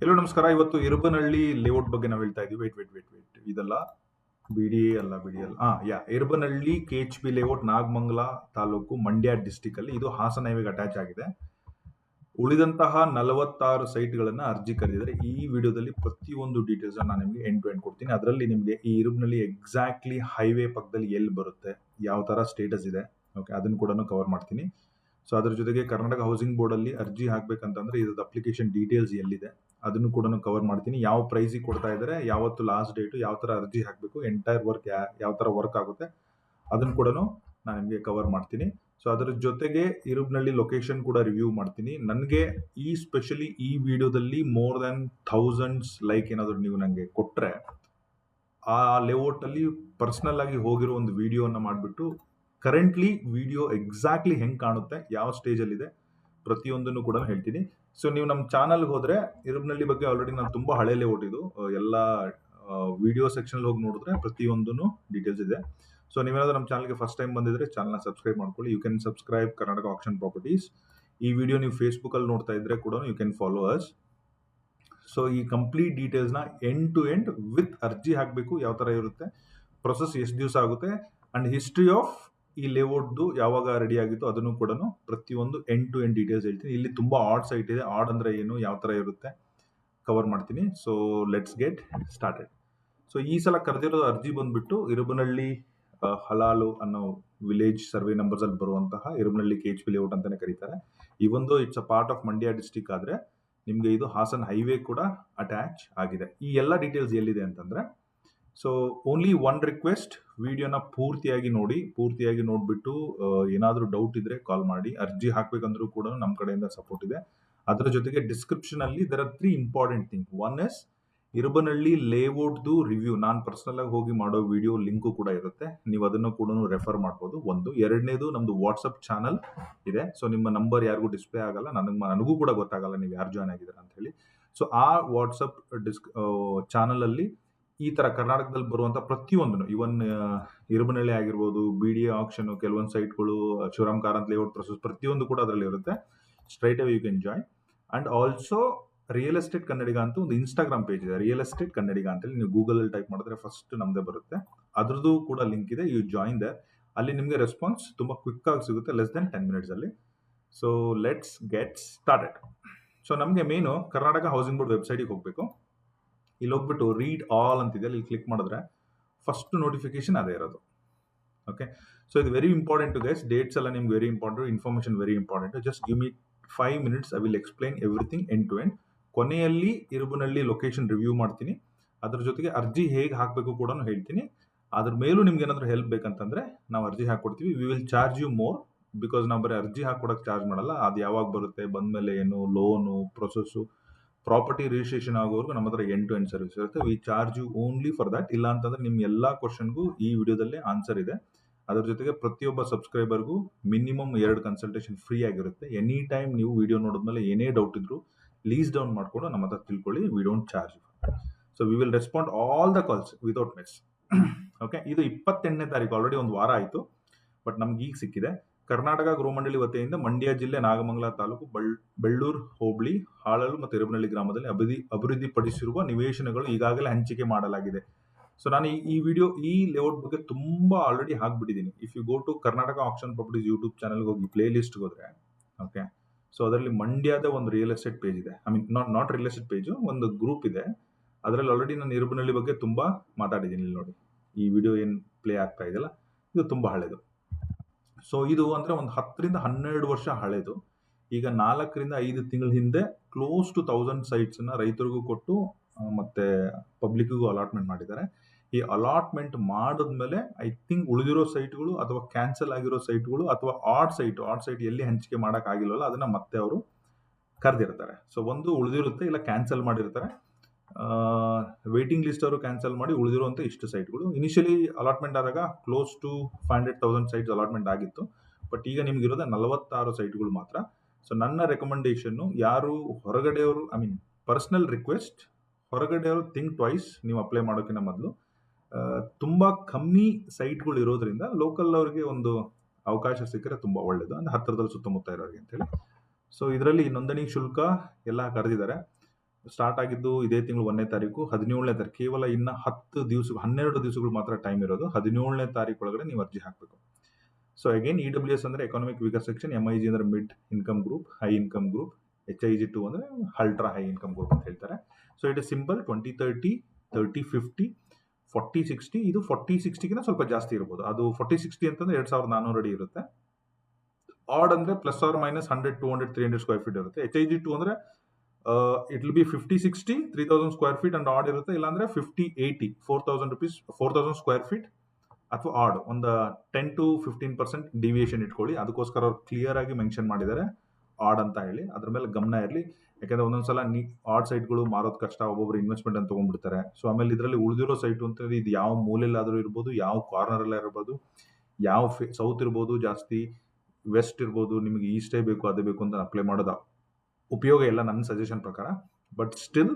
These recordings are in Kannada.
ಎಲ್ಲೋ ನಮಸ್ಕಾರ. ಇವತ್ತು ಇರುಬನಹಳ್ಳಿ ಲೇಔಟ್ ಬಗ್ಗೆ ನಾವು ಹೇಳ್ತಾ ಇದೀವಿ. ವೇಟ್ ಇದಲ್ಲ, ಬಿಡಿಎ ಅಲ್ಲ, ಬಿಡಿಎಲ್ Irubanahalli KHP layout, Nagamangala taluk, Mandya district ಅಲ್ಲಿ. ಇದು ಹಾಸನ ಹೈವೇಗೆ ಅಟ್ಯಾಚ್ ಆಗಿದೆ. ಉಳಿದಂತಹ 46 ಸೈಟ್ಗಳನ್ನ ಅರ್ಜಿ ಕರೆದಿದ್ದಾರೆ. ಈ ವಿಡಿಯೋದಲ್ಲಿ ಪ್ರತಿಯೊಂದು ಡೀಟೇಲ್ಸ್ ನಾನು ನಿಮಗೆ ಎಂಡ್ ಟು ಎಂಡ್ ಕೊಡ್ತೀನಿ. ಅದರಲ್ಲಿ ನಿಮಗೆ ಈ ಇರುಬನಹಳ್ಳಿ ಎಕ್ಸಾಕ್ಟ್ಲಿ ಹೈವೇ ಪಕ್ಕದಲ್ಲಿ ಎಲ್ಲಿ ಬರುತ್ತೆ, ಯಾವ ತರ ಸ್ಟೇಟಸ್ ಇದೆ, ಓಕೆ, ಅದನ್ನು ಕೂಡ ಕವರ್ ಮಾಡ್ತೀನಿ. ಸೊ ಅದ್ರ ಜೊತೆಗೆ ಕರ್ನಾಟಕ ಹೌಸಿಂಗ್ ಬೋರ್ಡ್ ಅಲ್ಲಿ ಅರ್ಜಿ ಹಾಕ್ಬೇಕಂತಂದ್ರೆ ಇದ್ರದ್ದು ಅಪ್ಲಿಕೇಶನ್ ಡೀಟೇಲ್ಸ್ ಎಲ್ಲಿದೆ ಅದನ್ನು ಕೂಡ ಕವರ್ ಮಾಡ್ತೀನಿ. ಯಾವ ಪ್ರೈಸಿಗೆ ಕೊಡ್ತಾ ಇದ್ದಾರೆ, ಯಾವತ್ತು ಲಾಸ್ಟ್ ಡೇಟು, ಯಾವ ತರ ಅರ್ಜಿ ಹಾಕಬೇಕು, ಎಂಟೈರ್ ವರ್ಕ್ ಯಾವ ತರ ವರ್ಕ್ ಆಗುತ್ತೆ ಅದನ್ನು ಕೂಡ ನಾನು ನಿಮಗೆ ಕವರ್ ಮಾಡ್ತೀನಿ. ಸೊ ಅದ್ರ ಜೊತೆಗೆ ಇರುಬನಹಳ್ಳಿ ಲೊಕೇಶನ್ ಕೂಡ ರಿವ್ಯೂ ಮಾಡ್ತೀನಿ. ನನಗೆ ಸ್ಪೆಷಲಿ ಈ ವಿಡಿಯೋದಲ್ಲಿ ಮೋರ್ ದನ್ ಥೌಸಂಡ್ಸ್ ಲೈಕ್ ಏನಾದ್ರು ನೀವು ನನಗೆ ಕೊಟ್ರೆ, ಆ ಲೇಔಟ್ ಅಲ್ಲಿ ಪರ್ಸನಲ್ ಆಗಿ ಹೋಗಿರೋ ಒಂದು ವಿಡಿಯೋನ ಮಾಡಿಬಿಟ್ಟು ಕರೆಂಟ್ಲಿ ವಿಡಿಯೋ ಎಕ್ಸಾಕ್ಟ್ಲಿ ಹೆಂಗ್ ಕಾಣುತ್ತೆ, ಯಾವ ಸ್ಟೇಜ್ ಅಲ್ಲಿ ಇದೆ, ಪ್ರತಿಯೊಂದನ್ನು ಕೂಡ ಹೇಳ್ತೀನಿ. ಸೊ ನೀವು ನಮ್ಮ ಚಾನಲ್ ಹೋದ್ರೆ ಇರುಬನಹಳ್ಳಿ ಬಗ್ಗೆ ಆಲ್ರೆಡಿ ನಾನು ತುಂಬಾ ಹಳೆ ಲೇಔಟ್ ಇದು ಎಲ್ಲ ವಿಡಿಯೋ ಸೆಕ್ಷನ್ ಹೋಗಿ ನೋಡಿದ್ರೆ ಪ್ರತಿಯೊಂದನ್ನು ಡೀಟೇಲ್ಸ್ ಇದೆ. ಸೊ ನೀವೇನಾದ್ರೂ ನಮ್ಮ ಚಾನಲ್ಗೆ ಫಸ್ಟ್ ಟೈಮ್ ಬಂದಿದ್ರೆ ಚಾನಲ್ನ ಸಬ್ಸ್ಕ್ರೈಬ್ ಮಾಡ್ಕೊಳ್ಳಿ. You can subscribe Karnataka auction properties. ಈ ವಿಡಿಯೋ ನೀವು ಫೇಸ್ಬುಕ್ ಅಲ್ಲಿ ನೋಡ್ತಾ ಇದ್ರೆ ಕೂಡ you can follow us. So ಈ ಕಂಪ್ಲೀಟ್ ಡೀಟೇಲ್ಸ್ ನ ಎಂಡ್ ಟು ಎಂಡ್ ವಿತ್ ಅರ್ಜಿ ಹಾಕಬೇಕು, ಯಾವ ತರ ಇರುತ್ತೆ, ಪ್ರೊಸೆಸ್ ಎಷ್ಟು ದಿವಸ ಆಗುತ್ತೆ, ಅಂಡ್ ಹಿಸ್ಟ್ರಿ ಆಫ್ ಈ ಲೇಔಟ್ದು ಯಾವಾಗ ರೆಡಿ ಆಗಿತ್ತು ಅದನ್ನು ಕೂಡ ಪ್ರತಿಯೊಂದು ಎಂಡ್ ಟು ಎಂಡ್ ಡೀಟೇಲ್ಸ್ ಹೇಳ್ತೀನಿ. ಇಲ್ಲಿ ತುಂಬಾ ಆಡ್ ಸೈಟ್ ಇದೆ. ಆಡ್ ಅಂದ್ರೆ ಏನು, ಯಾವ ತರ ಇರುತ್ತೆ, ಕವರ್ ಮಾಡ್ತೀನಿ. So let's get started. So ಈ ಸಲ ಕರೆದಿರೋ ಅರ್ಜಿ ಬಂದ್ಬಿಟ್ಟು ಇರುಬನಹಳ್ಳಿ ಹಲಾಲು ಅನ್ನೋ ವಿಲೇಜ್ ಸರ್ವೆ ನಂಬರ್ಸ್ ಅಲ್ಲಿ ಬರುವಂತಹ ಇರುಬನಹಳ್ಳಿ KHP ಲೇಔಟ್ ಅಂತಾನೆ ಕರೀತಾರೆ. ಈ ಒಂದು it's a part of Mandya district ಆದ್ರೆ ನಿಮ್ಗೆ ಇದು ಹಾಸನ್ ಹೈವೇ ಕೂಡ ಅಟ್ಯಾಚ್ ಆಗಿದೆ. ಈ ಎಲ್ಲ ಡೀಟೇಲ್ಸ್ ಎಲ್ಲಿದೆ ಅಂತಂದ್ರೆ, ಸೊ ಓನ್ಲಿ ಒನ್ ರಿಕ್ವೆಸ್ಟ್, ವಿಡಿಯೋನ ಪೂರ್ತಿಯಾಗಿ ನೋಡ್ಬಿಟ್ಟು ಏನಾದ್ರೂ ಡೌಟ್ ಇದ್ರೆ ಕಾಲ್ ಮಾಡಿ. ಅರ್ಜಿ ಹಾಕ್ಬೇಕಂದ್ರೂ ಕೂಡ ನಮ್ಮ ಕಡೆಯಿಂದ ಸಪೋರ್ಟ್ ಇದೆ. ಅದರ ಜೊತೆಗೆ ಡಿಸ್ಕ್ರಿಪ್ಷನ್ ಅಲ್ಲಿ there are 3 important thing. One is Irubanahalli ಲೇಔಟ್ದು ರಿವ್ಯೂ, ನಾನು ಪರ್ಸನಲ್ ಆಗಿ ಹೋಗಿ ಮಾಡೋ ವಿಡಿಯೋ ಲಿಂಕು ಕೂಡ ಇರುತ್ತೆ, ನೀವು ಅದನ್ನು ಕೂಡ ರೆಫರ್ ಮಾಡ್ಬೋದು. ಒಂದು. ಎರಡನೇದು, ನಮ್ದು ವಾಟ್ಸಪ್ ಚಾನಲ್ ಇದೆ. ಸೊ ನಿಮ್ಮ ನಂಬರ್ ಯಾರಿಗೂ ಡಿಸ್ಪ್ಲೇ ಆಗಲ್ಲ, ನನಗೂ ಕೂಡ ಗೊತ್ತಾಗಲ್ಲ ನೀವು ಯಾರು ಜಾಯ್ನ್ ಆಗಿದ್ದೀರಾ ಅಂತ ಹೇಳಿ. ಸೊ ಆ ವಾಟ್ಸಪ್ ಚಾನಲ್ ಅಲ್ಲಿ ಈ ತರ ಕರ್ನಾಟಕದಲ್ಲಿ ಬರುವಂತ ಪ್ರತಿಯೊಂದನ್ನು, ಇವನ್ ಇರುಬನಹಳ್ಳಿ ಆಗಿರ್ಬೋದು, BDA ಆಕ್ಷನ್, ಕೆಲವೊಂದು ಸೈಟ್ಗಳು, ಶಿವರಾಮ್ ಕಾರಂತ್ ಲೇಔಟ್ ಪ್ರೊಸೆಸ್, ಪ್ರತಿಯೊಂದು ಕೂಡ ಅದರಲ್ಲಿ ಇರುತ್ತೆ. Straight away you can join. And also real estate Kannadiga ಅಂತ ಒಂದು ಇನ್ಸ್ಟಾಗ್ರಾಮ್ ಪೇಜ್ ಇದೆ, ರಿಯಲ್ ಎಸ್ಟೇಟ್ ಕನ್ನಡಿಗ ಅಂತೇಳಿ. ನೀವು ಗೂಗಲ್ ಅಲ್ಲಿ ಟೈಪ್ ಮಾಡಿದ್ರೆ ಫಸ್ಟ್ ನಮ್ದೇ ಬರುತ್ತೆ. ಅದ್ರದ್ದು ಕೂಡ ಲಿಂಕ್ ಇದೆ, ಯು ಜಾಯಿನ್ ದೇರ್. ಅಲ್ಲಿ ನಿಮಗೆ ರೆಸ್ಪಾನ್ಸ್ ತುಂಬಾ ಕ್ವಿಕ್ ಆಗಿ ಸಿಗುತ್ತೆ, ಲೆಸ್ ದೆನ್ 10 minutes ಅಲ್ಲಿ. So let's get started. So ನಮಗೆ ಮೇನು ಕರ್ನಾಟಕ ಹೌಸಿಂಗ್ ಬೋರ್ಡ್ ವೆಬ್ಸೈಟಿಗೆ ಹೋಗಬೇಕು. ಇಲ್ಲಿ ಹೋಗ್ಬಿಟ್ಟು ರೀಡ್ ಆಲ್ ಅಂತಿದೆ, ಅಲ್ಲಿ ಕ್ಲಿಕ್ ಮಾಡಿದ್ರೆ ಫಸ್ಟ್ ನೋಟಿಫಿಕೇಶನ್ ಅದೇ ಇರೋದು. ಓಕೆ, ಸೊ ಇದು very important to guys. Dates ಎಲ್ಲ ನಿಮ್ಗೆ very important, information very important. Just give me 5 minutes, I will explain everything end to end. ಕೊನೆಯಲ್ಲಿ ಇರುಬನಹಳ್ಳಿ ಲೊಕೇಶನ್ ರಿವ್ಯೂ ಮಾಡ್ತೀನಿ. ಅದ್ರ ಜೊತೆಗೆ ಅರ್ಜಿ ಹೇಗೆ ಹಾಕಬೇಕು ಕೂಡ ಹೇಳ್ತೀನಿ. ಅದ್ರ ಮೇಲೂ ನಿಮ್ಗೆ ಏನಾದರೂ ಹೆಲ್ಪ್ ಬೇಕಂತಂದ್ರೆ ನಾವು ಅರ್ಜಿ ಹಾಕೊಡ್ತೀವಿ. We will charge you more, because ನಾವು ಬರೀ ಅರ್ಜಿ ಹಾಕೊಡಕ್ಕೆ ಚಾರ್ಜ್ ಮಾಡಲ್ಲ. ಅದು ಯಾವಾಗ ಬರುತ್ತೆ, ಬಂದ್ಮೇಲೆ ಏನು, ಲೋನು ಪ್ರೊಸೆಸ್ಸು, ಪ್ರಾಪರ್ಟಿ ರಿಜಿಸ್ಟ್ರೇಷನ್ ಆಗೋವರೆಗೂ ನಮ್ಮ ಹತ್ರ ಎಂಡ್ ಟು ಎಂಡ್ ಸರ್ವಿಸ್ ಇರುತ್ತೆ. We charge you only for that. ಇಲ್ಲ ಅಂತಂದ್ರೆ ನಿಮ್ಮ ಎಲ್ಲಾ ಕ್ವಶನ್ಗೂ ಈ ವಿಡಿಯೋದಲ್ಲೇ ಆನ್ಸರ್ ಇದೆ. ಅದ್ರ ಜೊತೆಗೆ ಪ್ರತಿಯೊಬ್ಬ ಸಬ್ಸ್ಕ್ರೈಬರ್ಗೂ ಮಿನಿಮಮ್ 2 ಕನ್ಸಲ್ಟೇಷನ್ ಫ್ರೀ ಆಗಿರುತ್ತೆ. ಎನಿ ಟೈಮ್ ನೀವು ವಿಡಿಯೋ ನೋಡಿದ್ಮೇಲೆ ಏನೇ ಡೌಟ್ ಇದ್ರು ಲೀಸ್ ಡೌನ್ ಮಾಡ್ಕೊಂಡು ನಮ್ಮ ಹತ್ರ ತಿಳ್ಕೊಳ್ಳಿ. We don't charge. So we will respond all the calls without miss. Okay, ಇದು 28ನೇ ತಾರೀಕು, ಆಲ್ರೆಡಿ ಒಂದು ವಾರ ಆಯಿತು, ಬಟ್ ನಮ್ಗೆ ಈಗ ಸಿಕ್ಕಿದೆ. ಕರ್ನಾಟಕ ಗೃಹಮಂಡಳಿ ವತಿಯಿಂದ ಮಂಡ್ಯ ಜಿಲ್ಲೆ, ನಾಗಮಂಗಲ ತಾಲೂಕು, ಬೆಳ್ಳೂರು ಹೋಬಳಿ, ಹಾಳಲು ಮತ್ತು ಇರುಬನಹಳ್ಳಿ ಗ್ರಾಮದಲ್ಲಿ ಅಭಿವೃದ್ಧಿಪಡಿಸಿರುವ ನಿವೇಶನಗಳು ಈಗಾಗಲೇ ಹಂಚಿಕೆ ಮಾಡಲಾಗಿದೆ. ಸೊ ನಾನು ಈ ವಿಡಿಯೋ, ಈ ಲೇಔಟ್ ಬಗ್ಗೆ ತುಂಬಾ ಆಲ್ರೆಡಿ ಹಾಕ್ಬಿಟ್ಟಿದ್ದೀನಿ. If you go to Karnataka auction properties YouTube ಚಾನಲ್ಗೆ ಹೋಗಿ ಪ್ಲೇ ಲಿಸ್ಟ್ ಹೋದ್ರೆ, ಓಕೆ, ಸೊ ಅದರಲ್ಲಿ ಮಂಡ್ಯದ ಒಂದು ರಿಯಲ್ ಎಸ್ಟೇಟ್ ಪೇಜ್ ಇದೆ. I mean not real estate page, ಒಂದು ಗ್ರೂಪ್ ಇದೆ. ಅದರಲ್ಲಿ ಆಲ್ರೆಡಿ ನಾನು ಇರುಬನಹಳ್ಳಿ ಬಗ್ಗೆ ತುಂಬಾ ಮಾತಾಡಿದ್ದೀನಿ. ಇಲ್ಲಿ ನೋಡಿ, ಈ ವಿಡಿಯೋ ಏನು ಪ್ಲೇ ಆಗ್ತಾ ಇದೆಯಲ್ಲ, ಇದು ತುಂಬಾ ಹಳೆದು. ಸೊ ಇದು ಅಂದ್ರೆ ಒಂದು 10 ರಿಂದ 12 ವರ್ಷ ಹಳೆದು. ಈಗ 4 ರಿಂದ 5 ತಿಂಗಳ ಹಿಂದೆ ಕ್ಲೋಸ್ ಟು 1000 ಸೈಟ್ಸ್ ನ ರೈತರಿಗೂ ಕೊಟ್ಟು ಮತ್ತೆ ಪಬ್ಲಿಕ್ಗೂ ಅಲಾಟ್ಮೆಂಟ್ ಮಾಡಿದ್ದಾರೆ. ಈ ಅಲಾಟ್ಮೆಂಟ್ ಮಾಡಿದ್ಮೇಲೆ ಐ ಥಿಂಕ್ ಉಳಿದಿರೋ ಸೈಟ್ಗಳು ಅಥವಾ ಕ್ಯಾನ್ಸಲ್ ಆಗಿರೋ ಸೈಟ್ಗಳು ಅಥವಾ ಆಡ್ ಸೈಟ್ ಎಲ್ಲಿ ಹಂಚಿಕೆ ಮಾಡಕ್ ಆಗಿಲ್ವಲ್ಲ ಅದನ್ನ ಮತ್ತೆ ಅವರು ಕರೆದಿರ್ತಾರೆ. ಸೊ ಒಂದು ಉಳಿದಿರುತ್ತೆ, ಇಲ್ಲ ಕ್ಯಾನ್ಸಲ್ ಮಾಡಿರ್ತಾರೆ. ವೇಟಿಂಗ್ ಲಿಸ್ಟ್ ಅವರು ಕ್ಯಾನ್ಸಲ್ ಮಾಡಿ ಉಳಿದಿರುವಂತ ಇಷ್ಟು ಸೈಟ್ಗಳು. ಇನಿಷಿಯಲಿ ಅಲಾಟ್ಮೆಂಟ್ ಆದಾಗ ಕ್ಲೋಸ್ ಟು 500,000 ಸೈಟ್ಸ್ ಅಲಾಟ್ಮೆಂಟ್ ಆಗಿತ್ತು. ಬಟ್ ಈಗ ನಿಮ್ಗೆ ಇರೋದ 46 ಸೈಟ್ಗಳು ಮಾತ್ರ. ಸೊ ನನ್ನ ರೆಕಮೆಂಡೇಶನ್, ಯಾರು ಹೊರಗಡೆಯವರು, ಐ ಮೀನ್ ಪರ್ಸನಲ್ ರಿಕ್ವೆಸ್ಟ್, ಹೊರಗಡೆಯವರು ಥಿಂಕ್ ಟ್ವೈಸ್ ನೀವು ಅಪ್ಲೈ ಮಾಡೋಕ್ಕಿಂತ ಮೊದಲು. ತುಂಬಾ ಕಮ್ಮಿ ಸೈಟ್ಗಳು ಇರೋದ್ರಿಂದ ಲೋಕಲ್ ಅವರಿಗೆ ಒಂದು ಅವಕಾಶ ಸಿಕ್ಕರೆ ತುಂಬಾ ಒಳ್ಳೇದು, ಅಂದ್ರೆ ಹತ್ತಿರದಲ್ಲಿ ಸುತ್ತಮುತ್ತ ಇರೋರಿಗೆ ಅಂತ ಹೇಳಿ. ಸೊ ಇದರಲ್ಲಿ ನೋಂದಣಿ ಶುಲ್ಕ ಎಲ್ಲ ಕರೆದಿದ್ದಾರೆ. ಸ್ಟಾರ್ಟ್ ಆಗಿದ್ದು ಇದೇ ತಿಂಗಳು 1ನೇ ತಾರೀಕು, 17ನೇ ತಾರೀಕು, ಕೇವಲ ಇನ್ನ 10 ದಿವಸ 12 ದಿವಸಗಳು ಮಾತ್ರ ಟೈಮ್ ಇರೋದು. 17ನೇ ತಾರೀಕು ಒಳಗಡೆ ನೀವು ಅರ್ಜಿ ಹಾಕಬೇಕು. ಸೊ ಅಗೇನ್ EWS ಅಂದ್ರೆ ಎಕನಾಮಿಕ್ ವೀಕರ್ ಸೆಕ್ಷನ್, MIG ಅಂದ್ರೆ mid income group, high income group, HIG2 ಅಂದ್ರೆ ಅಲ್ಟ್ರಾ ಹೈ ಇನ್ಕಮ್ ಗ್ರೂಪ್ ಅಂತ ಹೇಳ್ತಾರೆ. So it is simple 20-30, 30-50, 40-60. ಇದು 40-60ಗಿಂತ ಸ್ವಲ್ಪ ಜಾಸ್ತಿ ಇರ್ಬೋದು. ಅದು 40-60 ಅಂತಂದ್ರೆ 2400 ಅಡಿ ಇರುತ್ತೆ. ಆಡ್ ಅಂದ್ರೆ plus or minus 100, 200, 300 square feet ಇರುತ್ತೆ. HIG2 ಅಂದ್ರೆ it will be 50-60, 3000 square feet and odd ಇರುತ್ತೆ. ಇಲ್ಲಾಂದ್ರೆ 50-80, 4000 rupees, 4000 ಸ್ಕ್ವೇರ್ ಫೀಟ್ ಅಥವಾ ಆಡ್. ಒಂದು 10-15% ಡಿವಿಯೇಷನ್ ಇಟ್ಕೊಳ್ಳಿ. ಅದಕ್ಕೋಸ್ಕರ ಅವ್ರು ಕ್ಲಿಯರ್ ಆಗಿ ಮೆನ್ಷನ್ ಮಾಡಿದ್ದಾರೆ ಆಡ್ ಅಂತ ಹೇಳಿ. ಅದ್ರ ಮೇಲೆ ಗಮನ ಇರಲಿ. ಯಾಕಂದ್ರೆ ಒಂದೊಂದ್ಸಲ ಆಡ್ ಸೈಟ್ಗಳು ಮಾರೋದು ಕಷ್ಟ, ಒಬ್ಬೊಬ್ರು ಇನ್ವೆಸ್ಟ್ಮೆಂಟ್ ಅಂತ ತಗೊಂಡ್ಬಿಡ್ತಾರೆ. ಸೊ ಆಮೇಲೆ ಇದರಲ್ಲಿ ಉಳಿದಿರೋ ಸೈಟ್ ಅಂತ ಇದು ಯಾವ ಮೂಲೆಯಲ್ಲಾದ್ರೂ ಇರ್ಬೋದು, ಯಾವ ಕಾರ್ನರ್ ಅಲ್ಲೇ ಇರ್ಬೋದು, ಯಾವ ಸೌತ್ ಇರ್ಬೋದು ಜಾಸ್ತಿ, ವೆಸ್ಟ್ ಇರ್ಬೋದು, ನಿಮಗೆ ಈಸ್ಟೇ ಬೇಕು ಅದೇ ಬೇಕು ಅಂತ ಅಪ್ಲೈ ಮಾಡೋದು ಉಪಯೋಗ ಇಲ್ಲ ನನ್ನ ಸಜೆಷನ್ ಪ್ರಕಾರ. ಬಟ್ ಸ್ಟಿಲ್